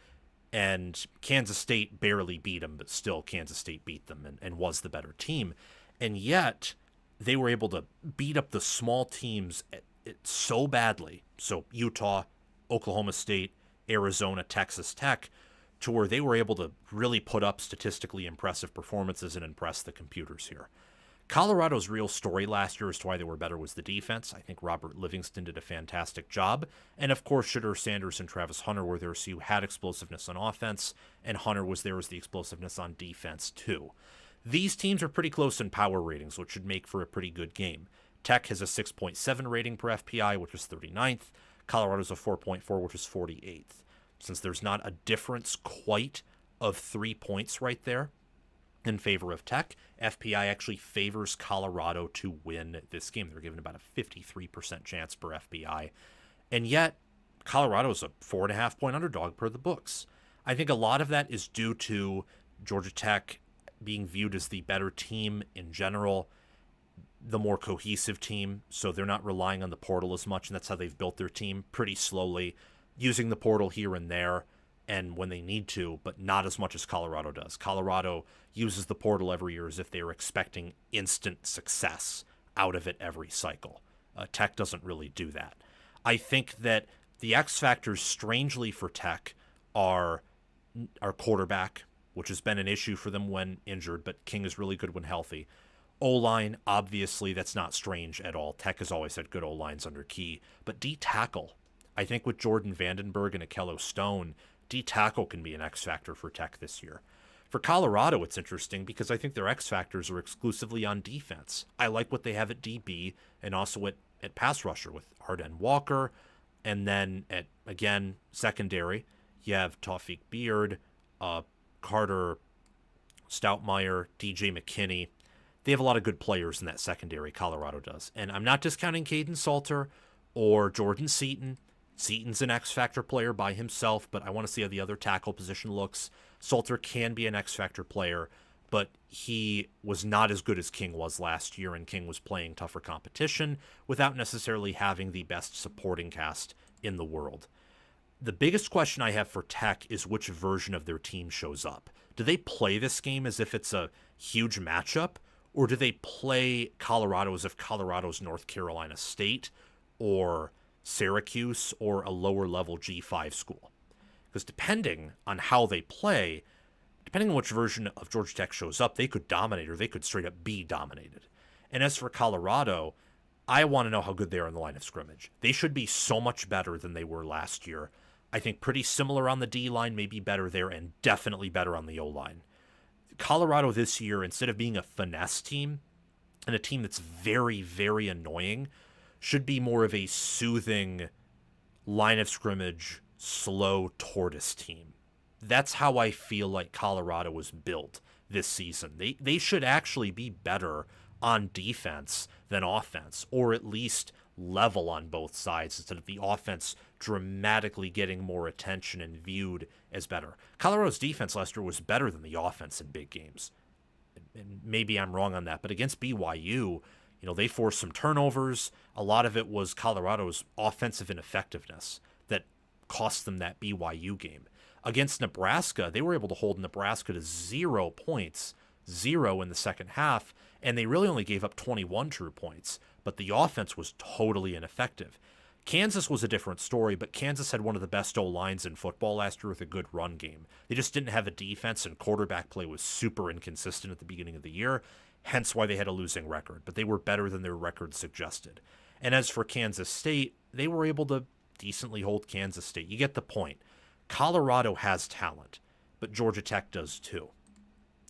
And Kansas State barely beat them, but still Kansas State beat them and was the better team. And yet they were able to beat up the small teams so badly. So Utah, Oklahoma State, Arizona, Texas Tech, to where they were able to really put up statistically impressive performances and impress the computers here. Colorado's real story last year as to why they were better was the defense. I think Robert Livingston did a fantastic job. And of course, Shedeur Sanders and Travis Hunter were there, so you had explosiveness on offense, and Hunter was there as the explosiveness on defense too. These teams are pretty close in power ratings, which should make for a pretty good game. Tech has a 6.7 rating per FPI, which is 39th. Colorado's a 4.4, which is 48th. Since there's not a difference quite of 3 points right there in favor of Tech, FPI actually favors Colorado to win this game. They're given about a 53% chance per FPI. And yet, Colorado's a 4.5 point underdog per the books. I think a lot of that is due to Georgia Tech being viewed as the better team in general, the more cohesive team, so they're not relying on the portal as much, and that's how they've built their team pretty slowly, using the portal here and there and when they need to, but not as much as Colorado does. Colorado uses the portal every year as if they are expecting instant success out of it every cycle. Tech doesn't really do that. I think that the X factors, strangely for Tech, are quarterback, which has been an issue for them when injured, but King is really good when healthy. O-line, obviously, that's not strange at all. Tech has always had good O-lines under Key. But D-tackle, I think with Jordan Vandenberg and Akello Stone, D-tackle can be an X-factor for Tech this year. For Colorado, it's interesting because I think their X-factors are exclusively on defense. I like what they have at DB and also at pass rusher with Arden Walker. And then at, again, secondary, you have Tawfiq Beard, Carter Stoutmeyer, DJ McKinney. They have a lot of good players in that secondary, Colorado does. And I'm not discounting Caden Salter or Jordan Seaton. Seaton's an X-factor player by himself, but I want to see how the other tackle position looks. Salter can be an X-factor player, but he was not as good as King was last year, and King was playing tougher competition without necessarily having the best supporting cast in the world. The biggest question I have for Tech is which version of their team shows up. Do they play this game as if it's a huge matchup, or do they play Colorado as if Colorado's North Carolina State or Syracuse or a lower level G5 school? Because depending on how they play, depending on which version of Georgia Tech shows up, they could dominate or they could straight up be dominated. And as for Colorado, I want to know how good they are in the line of scrimmage. They should be so much better than they were last year. I think pretty similar on the D-line, maybe better there, and definitely better on the O-line. Colorado this year, instead of being a finesse team and a team that's very, very annoying, should be more of a soothing line of scrimmage, slow tortoise team. That's how I feel like Colorado was built this season. They should actually be better on defense than offense, or at least level on both sides instead of the offense dramatically getting more attention and viewed as better. Colorado's defense last year was better than the offense in big games. And maybe I'm wrong on that, but against BYU, they forced some turnovers. A lot of it was Colorado's offensive ineffectiveness that cost them that BYU game. Against Nebraska, they were able to hold Nebraska to 0 points, 0 in the second half, and they really only gave up 21 true points, but the offense was totally ineffective. Kansas was a different story, but Kansas had one of the best O-lines in football last year with a good run game. They just didn't have a defense, and quarterback play was super inconsistent at the beginning of the year, hence why they had a losing record, but they were better than their record suggested. And as for Kansas State, they were able to decently hold Kansas State. You get the point. Colorado has talent, but Georgia Tech does too.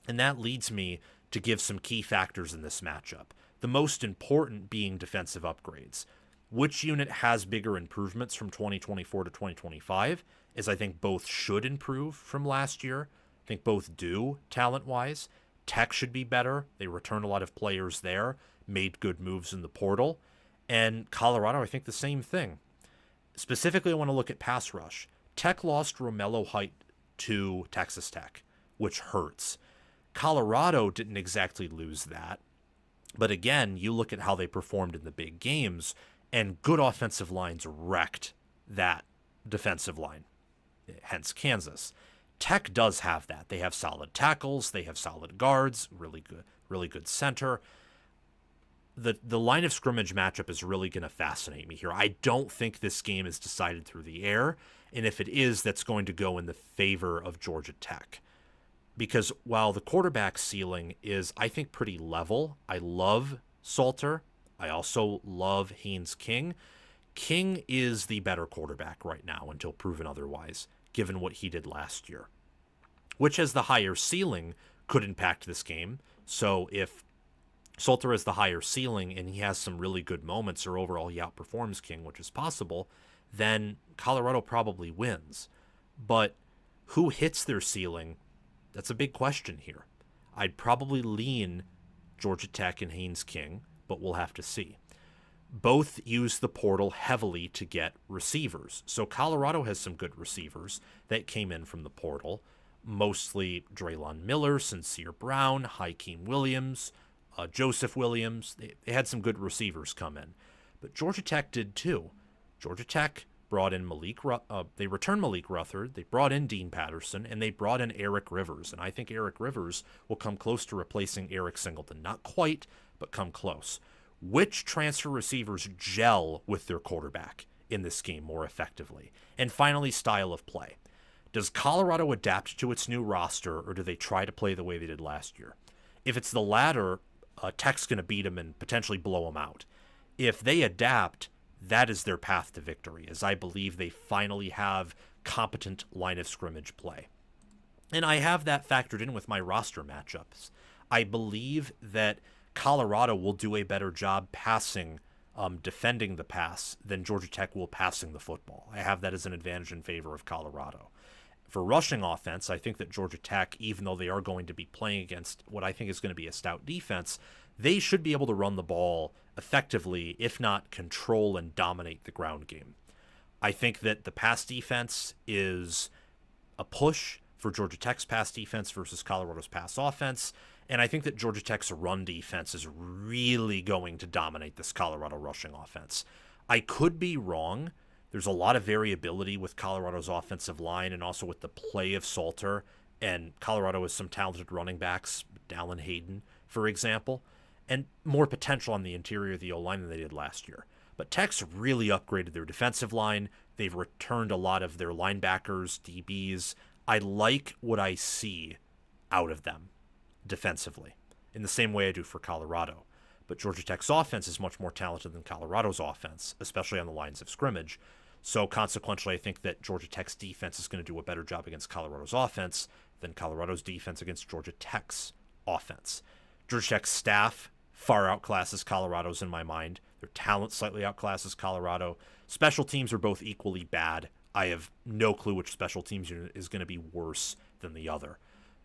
And that leads me to give some key factors in this matchup, the most important being defensive upgrades. Which unit has bigger improvements from 2024 to 2025, as I think both should improve from last year. I think both do, talent-wise. Tech should be better. They returned a lot of players there, made good moves in the portal. And Colorado, I think the same thing. Specifically, I want to look at pass rush. Tech lost Romello Height to Texas Tech, which hurts. Colorado didn't exactly lose that. But again, you look at how they performed in the big games, and good offensive lines wrecked that defensive line, hence Kansas. Tech does have that. They have solid tackles, they have solid guards, really good center. the line of scrimmage matchup is really going to fascinate me here. I don't think this game is decided through the air, and if it is, that's going to go in the favor of Georgia Tech. Because while the quarterback ceiling is, I think, pretty level, I love Salter. I also love Haynes King. King is the better quarterback right now until proven otherwise, given what he did last year, which has the higher ceiling could impact this game. So if Salter has the higher ceiling and he has some really good moments, or overall he outperforms King, which is possible, then Colorado probably wins. But who hits their ceiling? That's a big question here. I'd probably lean Georgia Tech and Haynes King, but we'll have to see. Both use the portal heavily to get receivers. So Colorado has some good receivers that came in from the portal, mostly Draylon Miller, Sincere Brown, Hakeem Williams, Joseph Williams. They had some good receivers come in. But Georgia Tech did too. Georgia Tech brought in they returned Malik Rutherford, they brought in Dean Patterson, and they brought in Eric Rivers. And I think Eric Rivers will come close to replacing Eric Singleton. Not quite, but come close. Which transfer receivers gel with their quarterback in this game more effectively? And finally, style of play. Does Colorado adapt to its new roster, or do they try to play the way they did last year? If it's the latter, Tech's going to beat them and potentially blow them out. If they adapt, that is their path to victory, as I believe they finally have competent line of scrimmage play. And I have that factored in with my roster matchups. I believe that Colorado will do a better job passing, defending the pass, than Georgia Tech will passing the football. I have that as an advantage in favor of Colorado. For rushing offense, I think that Georgia Tech, even though they are going to be playing against what I think is going to be a stout defense, they should be able to run the ball effectively, if not control and dominate the ground game. I think that the pass defense is a push for Georgia Tech's pass defense versus Colorado's pass offense, and I think that Georgia Tech's run defense is really going to dominate this Colorado rushing offense. I could be wrong. There's a lot of variability with Colorado's offensive line and also with the play of Salter, and Colorado has some talented running backs, Dallin Hayden, for example, and more potential on the interior of the O-line than they did last year. But Tech's really upgraded their defensive line. They've returned a lot of their linebackers, DBs. I like what I see out of them defensively, in the same way I do for Colorado. But Georgia Tech's offense is much more talented than Colorado's offense, especially on the lines of scrimmage. So consequently, I think that Georgia Tech's defense is going to do a better job against Colorado's offense than Colorado's defense against Georgia Tech's offense. Georgia Tech's staff far outclasses Colorado's in my mind. Their talent slightly outclasses Colorado. Special teams are both equally bad. I have no clue which special teams unit is going to be worse than the other.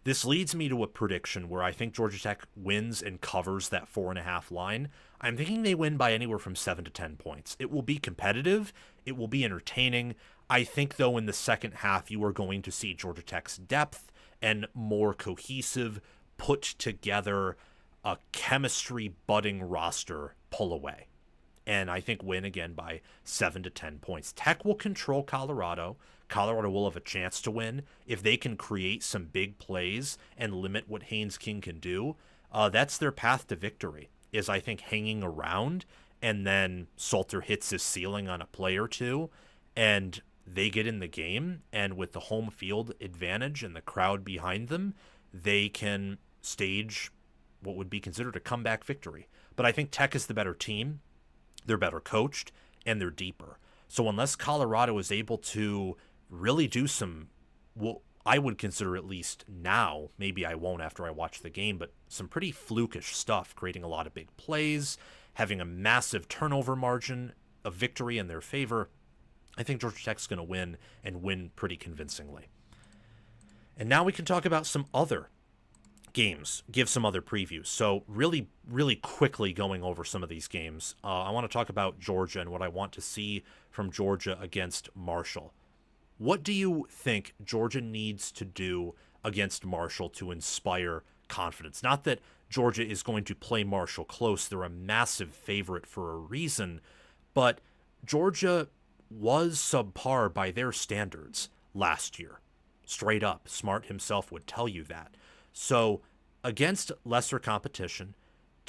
This leads me to a prediction where I think Georgia Tech wins and covers that 4.5 line. I'm thinking they win by anywhere from 7 to 10 points. It will be competitive. It will be entertaining. I think, though, in the second half, you are going to see Georgia Tech's depth and more cohesive, put together, a chemistry budding roster pull away. And I think win again by 7 to 10 points. Tech will control Colorado. Colorado will have a chance to win. If they can create some big plays and limit what Haynes King can do, that's their path to victory, is I think hanging around, and then Salter hits his ceiling on a play or two, and they get in the game, and with the home field advantage and the crowd behind them, they can stage what would be considered a comeback victory. But I think Tech is the better team. They're better coached, and they're deeper. So unless Colorado is able to really do some, well, I would consider, at least now, maybe I won't after I watch the game, but some pretty flukish stuff, creating a lot of big plays, having a massive turnover margin of victory in their favor, I think Georgia Tech's going to win, and win pretty convincingly. And now we can talk about some other games, give some other previews. So really, really quickly going over some of these games. I want to talk about Georgia and what I want to see from Georgia against Marshall. What do you think Georgia needs to do against Marshall to inspire confidence? Not that Georgia is going to play Marshall close. They're a massive favorite for a reason, but Georgia was subpar by their standards last year. Straight up, Smart himself would tell you that. So against lesser competition,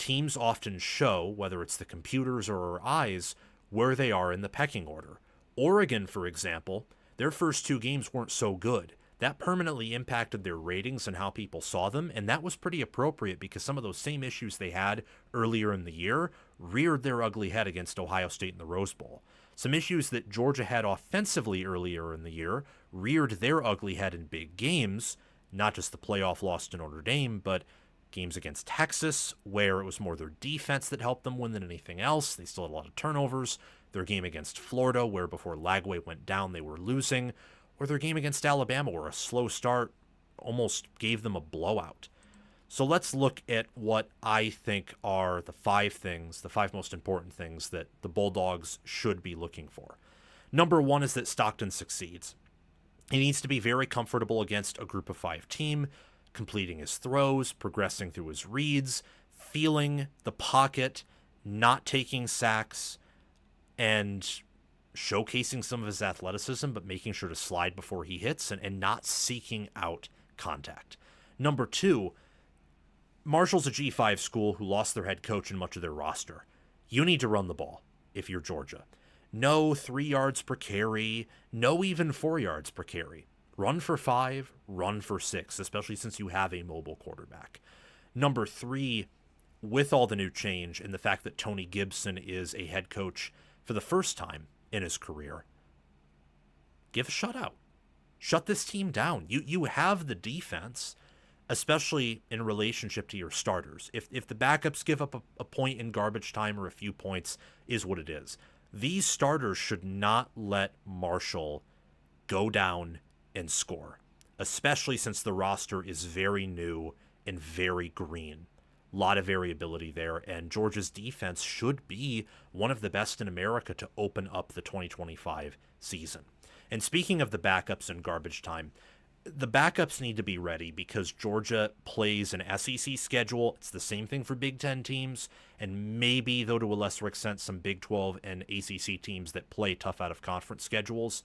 teams often show, whether it's the computers or our eyes, where they are in the pecking order. Oregon, for example, their first 2 games weren't so good. That permanently impacted their ratings and how people saw them, and that was pretty appropriate because some of those same issues they had earlier in the year reared their ugly head against Ohio State in the Rose Bowl. Some issues that Georgia had offensively earlier in the year reared their ugly head in big games, not just the playoff loss to Notre Dame, but games against Texas, where it was more their defense that helped them win than anything else. They still had a lot of turnovers. Their game against Florida, where before Lagway went down, they were losing. Or their game against Alabama, where a slow start almost gave them a blowout. So let's look at what I think are the 5 things, the 5 most important things that the Bulldogs should be looking for. Number 1 is that Stockton succeeds. He needs to be very comfortable against a group of 5 team, completing his throws, progressing through his reads, feeling the pocket, not taking sacks, and showcasing some of his athleticism, but making sure to slide before he hits and not seeking out contact. Number 2, Marshall's a G5 school who lost their head coach and much of their roster. You need to run the ball if you're Georgia. No 3 yards per carry, no even 4 yards per carry. Run for 5, run for 6, especially since you have a mobile quarterback. Number 3, with all the new change and the fact that Tony Gibson is a head coach for the first time in his career, give a shutout. Shut this team down. You have the defense, especially in relationship to your starters. If the backups give up a point in garbage time or a few points, is what it is. These starters should not let Marshall go down and score, especially since the roster is very new and very green. A lot of variability there, and Georgia's defense should be one of the best in America to open up the 2025 season. And speaking of the backups and garbage time, the backups need to be ready because Georgia plays an SEC schedule. It's the same thing for Big Ten teams, and maybe, though to a lesser extent, some Big 12 and ACC teams that play tough out-of-conference schedules.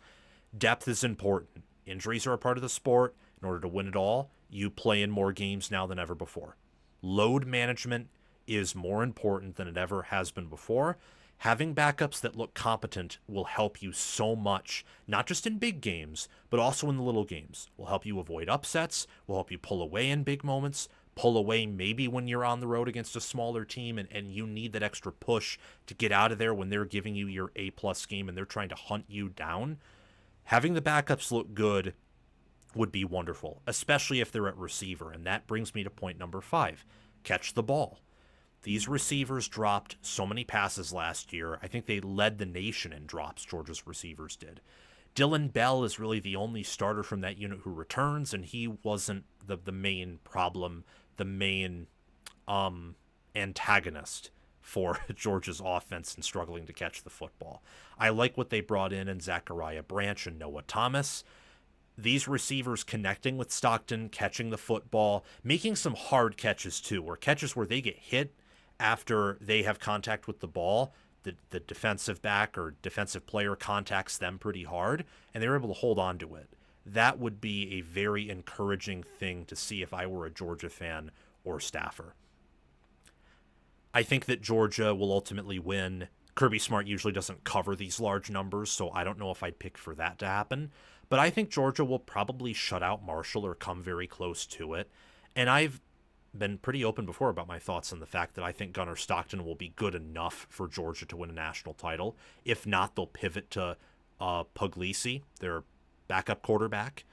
Depth is important. Injuries are a part of the sport. In order to win it all, you play in more games now than ever before. Load management is more important than it ever has been before. Having backups that look competent will help you so much, not just in big games, but also in the little games. Will help you avoid upsets, will help you pull away in big moments, pull away maybe when you're on the road against a smaller team and you need that extra push to get out of there when they're giving you your A-plus game and they're trying to hunt you down. Having the backups look good would be wonderful, especially if they're at receiver. And that brings me to point number 5, catch the ball. These receivers dropped so many passes last year. I think they led the nation in drops, Georgia's receivers did. Dylan Bell is really the only starter from that unit who returns, and he wasn't the main problem, the main antagonist for Georgia's offense and struggling to catch the football. I like what they brought in Zachariah Branch and Noah Thomas. These receivers connecting with Stockton, catching the football, making some hard catches too, or catches where they get hit after they have contact with the ball. The defensive back or defensive player contacts them pretty hard, and they're able to hold on to it. That would be a very encouraging thing to see if I were a Georgia fan or staffer. I think that Georgia will ultimately win. Kirby Smart usually doesn't cover these large numbers, so I don't know if I'd pick for that to happen. But I think Georgia will probably shut out Marshall or come very close to it. And I've been pretty open before about my thoughts on the fact that I think Gunnar Stockton will be good enough for Georgia to win a national title. If not, they'll pivot to Puglisi, their backup quarterback.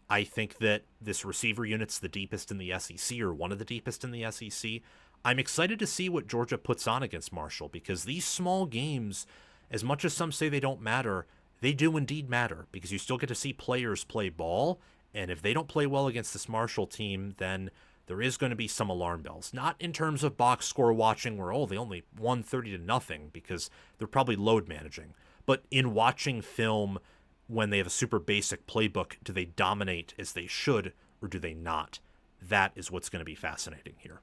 I think that this receiver unit's the deepest in the SEC, or one of the deepest in the SEC. I'm excited to see what Georgia puts on against Marshall, because these small games, as much as some say they don't matter, they do indeed matter, because you still get to see players play ball, and if they don't play well against this Marshall team, then there is going to be some alarm bells. Not in terms of box score watching where, they only won 30-0, because they're probably load managing. But in watching film, when they have a super basic playbook, do they dominate as they should, or do they not? That is what's going to be fascinating here.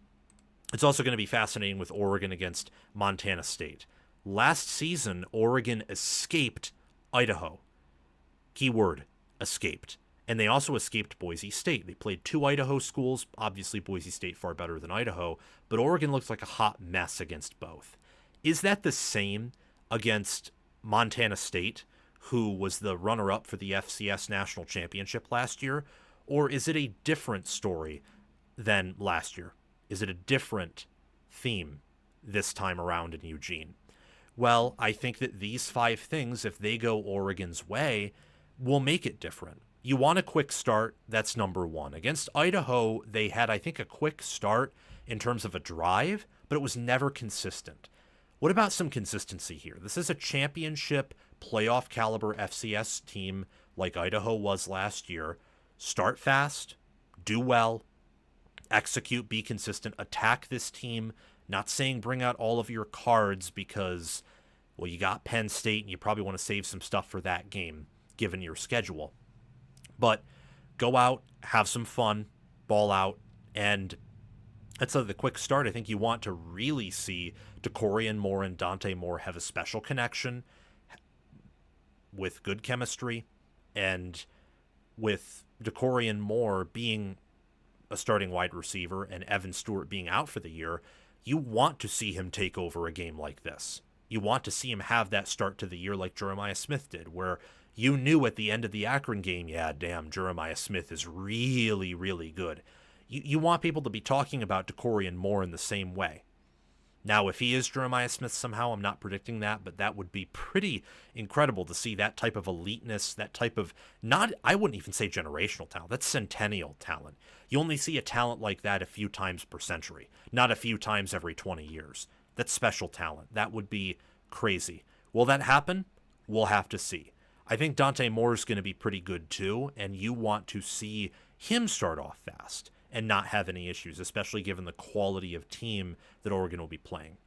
It's also going to be fascinating with Oregon against Montana State. Last season, Oregon escaped Idaho. Keyword, escaped. And they also escaped Boise State. They played 2 Idaho schools. Obviously, Boise State far better than Idaho, but Oregon looks like a hot mess against both. Is that the same against Montana State, who was the runner-up for the FCS National Championship last year? Or is it a different story than last year? Is it a different theme this time around in Eugene? Well, I think that these 5 things, if they go Oregon's way, will make it different. You want a quick start, that's number 1. Against Idaho, they had, I think, a quick start in terms of a drive, but it was never consistent. What about some consistency here? This is a championship playoff caliber FCS team like Idaho was last year. Start fast, do well, execute, be consistent, attack this team. Not saying bring out all of your cards because, well, you got Penn State and you probably want to save some stuff for that game given your schedule. But go out, have some fun, ball out, and that's the quick start. I think you want to really see Brycen Moore and Dante Moore have a special connection with good chemistry, and with Brycen Moore being a starting wide receiver and Evan Stewart being out for the year, you want to see him take over a game like this. You want to see him have that start to the year like Jeremiah Smith did, where you knew at the end of the Akron game, yeah, damn, Jeremiah Smith is really, really good. You want people to be talking about Brycen Moore in the same way. Now, if he is Jeremiah Smith somehow, I'm not predicting that, but that would be pretty incredible to see that type of eliteness, that type of, I wouldn't even say generational talent, that's centennial talent. You only see a talent like that a few times per century, not a few times every 20 years. That's special talent. That would be crazy. Will that happen? We'll have to see. I think Dante Moore is going to be pretty good too, and you want to see him start off fast and not have any issues, especially given the quality of team that Oregon will be playing.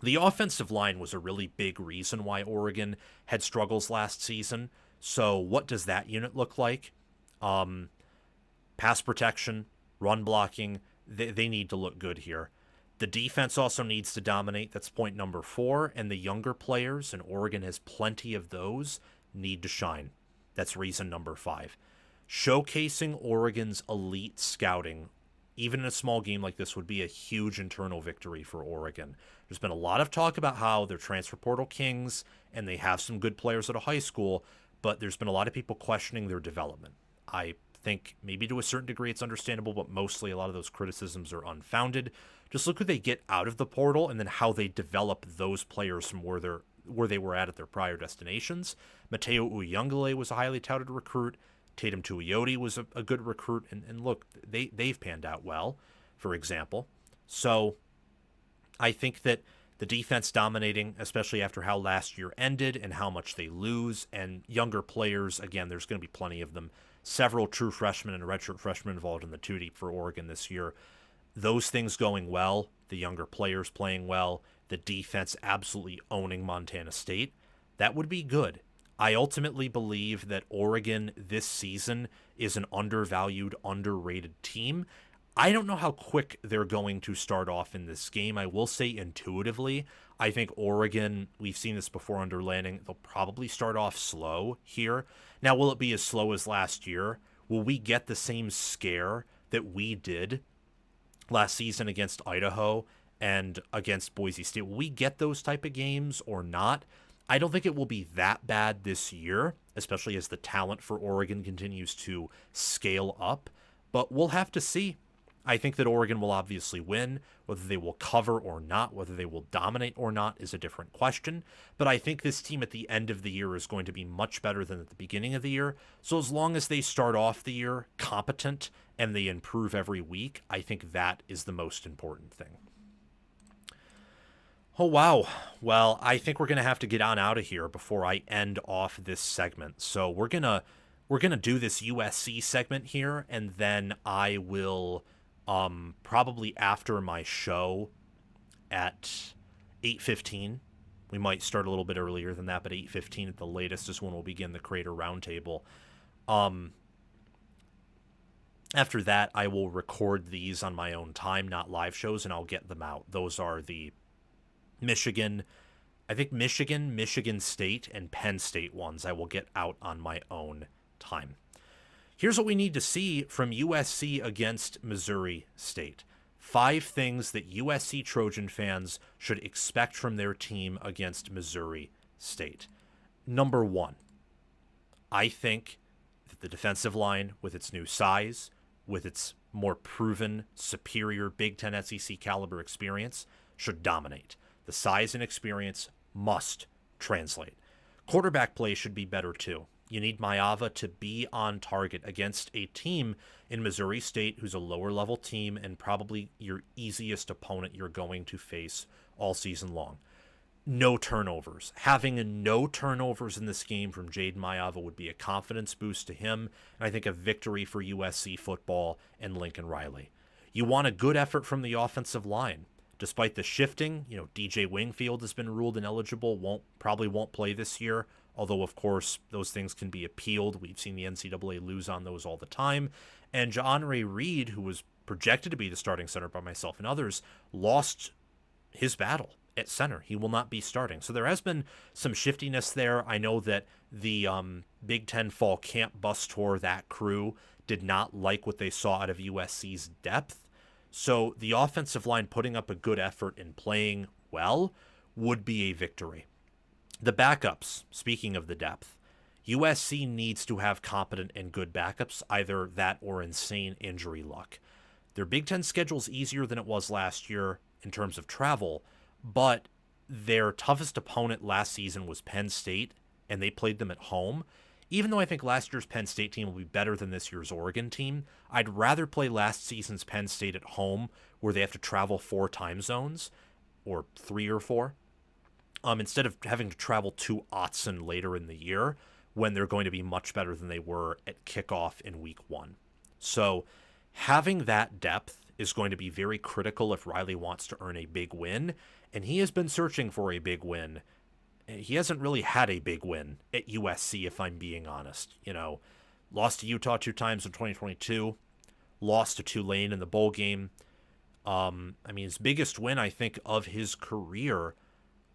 The offensive line was a really big reason why Oregon had struggles last season. So what does that unit look like? Pass protection, run blocking, they need to look good here. The defense also needs to dominate. That's point number 4. And the younger players, and Oregon has plenty of those, need to shine. That's reason number 5. Showcasing Oregon's elite scouting, even in a small game like this, would be a huge internal victory for Oregon. There's been a lot of talk about how they're transfer portal kings and they have some good players at a high school, but there's been a lot of people questioning their development. I think maybe to a certain degree it's understandable, but mostly a lot of those criticisms are unfounded. Just look who they get out of the portal and then how they develop those players from where they were at their prior destinations. Mateo Uyunglele was a highly touted recruit. Tatum Tuioti was a good recruit. And look, they've panned out well, for example. So I think that the defense dominating, especially after how last year ended and how much they lose, and younger players, again, there's going to be plenty of them. Several true freshmen and a redshirt freshman involved in the 2 deep for Oregon this year. Those things going well, the younger players playing well, the defense absolutely owning Montana State, that would be good. I ultimately believe that Oregon this season is an undervalued, underrated team. I don't know how quick they're going to start off in this game. I will say intuitively, I think Oregon, we've seen this before under Lanning, they'll probably start off slow here. Now, will it be as slow as last year? Will we get the same scare that we did last season against Idaho and against Boise State? Will we get those type of games or not? I don't think it will be that bad this year, especially as the talent for Oregon continues to scale up, but we'll have to see. I think that Oregon will obviously win. Whether they will cover or not, whether they will dominate or not is a different question. But I think this team at the end of the year is going to be much better than at the beginning of the year. So as long as they start off the year competent and they improve every week, I think that is the most important thing. Oh, wow. Well, I think we're going to have to get on out of here before I end off this segment. So we're going to do this USC segment here, and then I will probably after my show at 8:15. We might start a little bit earlier than that, but 8:15 at the latest is when we'll begin the Creator Roundtable. After that, I will record these on my own time, not live shows, and I'll get them out. Those are the Michigan, Michigan State, and Penn State ones I will get out on my own time. Here's what we need to see from USC against Missouri State. 5 things that USC Trojan fans should expect from their team against Missouri State. Number 1, I think that the defensive line, with its new size, with its more proven, superior Big Ten SEC caliber experience, should dominate. The size and experience must translate. Quarterback play should be better too. You need Maava to be on target against a team in Missouri State who's a lower level team and probably your easiest opponent you're going to face all season long. No turnovers. Having no turnovers in this game from Jaden Maava would be a confidence boost to him, and I think a victory for USC football and Lincoln Riley. You want a good effort from the offensive line. Despite the shifting, DJ Wingfield has been ruled ineligible, probably won't play this year, although, of course, those things can be appealed. We've seen the NCAA lose on those all the time. And Ja'Anre Reed, who was projected to be the starting center by myself and others, lost his battle at center. He will not be starting. So there has been some shiftiness there. I know that the Big Ten Fall Camp Bus Tour, that crew, did not like what they saw out of USC's depth. So the offensive line putting up a good effort and playing well would be a victory. The backups, speaking of the depth, USC needs to have competent and good backups, either that or insane injury luck. Their Big Ten schedule's easier than it was last year in terms of travel, but their toughest opponent last season was Penn State, and they played them at home. Even though I think last year's Penn State team will be better than this year's Oregon team, I'd rather play last season's Penn State at home, where they have to travel 4 time zones, or 3 or 4, instead of having to travel to Autzen later in the year, when they're going to be much better than they were at kickoff in week 1. So having that depth is going to be very critical if Riley wants to earn a big win, and he has been searching for a big win. He hasn't really had a big win at USC, if I'm being honest. Lost to Utah 2 times in 2022, lost to Tulane in the bowl game. His biggest win, I think, of his career,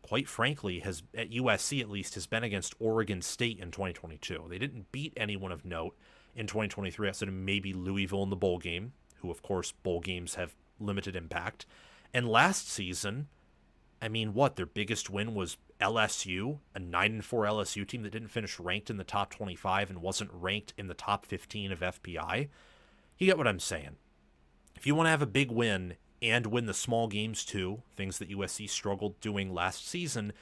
quite frankly, has, at USC at least, has been against Oregon State in 2022. They didn't beat anyone of note in 2023. I said maybe Louisville in the bowl game, who, of course, bowl games have limited impact. And last season, their biggest win was LSU, a 9-4 LSU team that didn't finish ranked in the top 25 and wasn't ranked in the top 15 of FPI. You get what I'm saying. If you want to have a big win and win the small games too, things that USC struggled doing last season,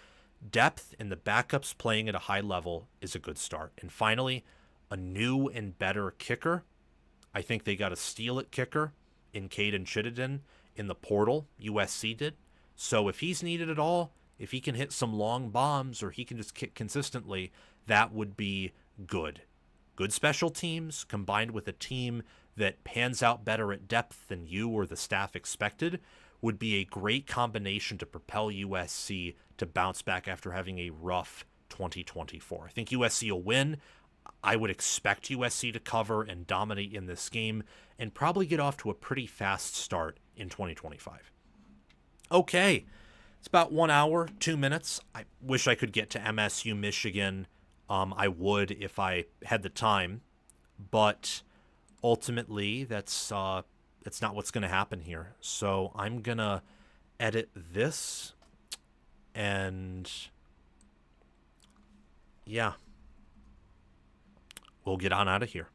depth and the backups playing at a high level is a good start. And finally, a new and better kicker. I think they got a steal at kicker in Caden Chittenden in the portal. USC did. So if he's needed at all, if he can hit some long bombs or he can just kick consistently, that would be good. Good special teams combined with a team that pans out better at depth than you or the staff expected would be a great combination to propel USC to bounce back after having a rough 2024. I think USC will win. I would expect USC to cover and dominate in this game and probably get off to a pretty fast start in 2025. Okay, it's about 1 hour, 2 minutes. I wish I could get to MSU, Michigan. I would if I had the time, but ultimately that's not what's going to happen here. So I'm going to edit this and yeah, we'll get on out of here.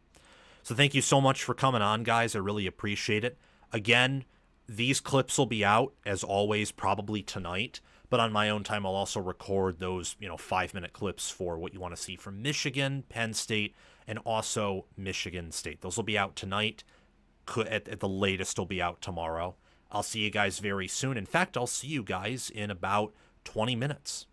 So thank you so much for coming on, guys. I really appreciate it. Again, these clips will be out, as always, probably tonight. But on my own time, I'll also record those, 5-minute clips for what you want to see from Michigan, Penn State, and also Michigan State. Those will be out tonight. At the latest, will be out tomorrow. I'll see you guys very soon. In fact, I'll see you guys in about 20 minutes.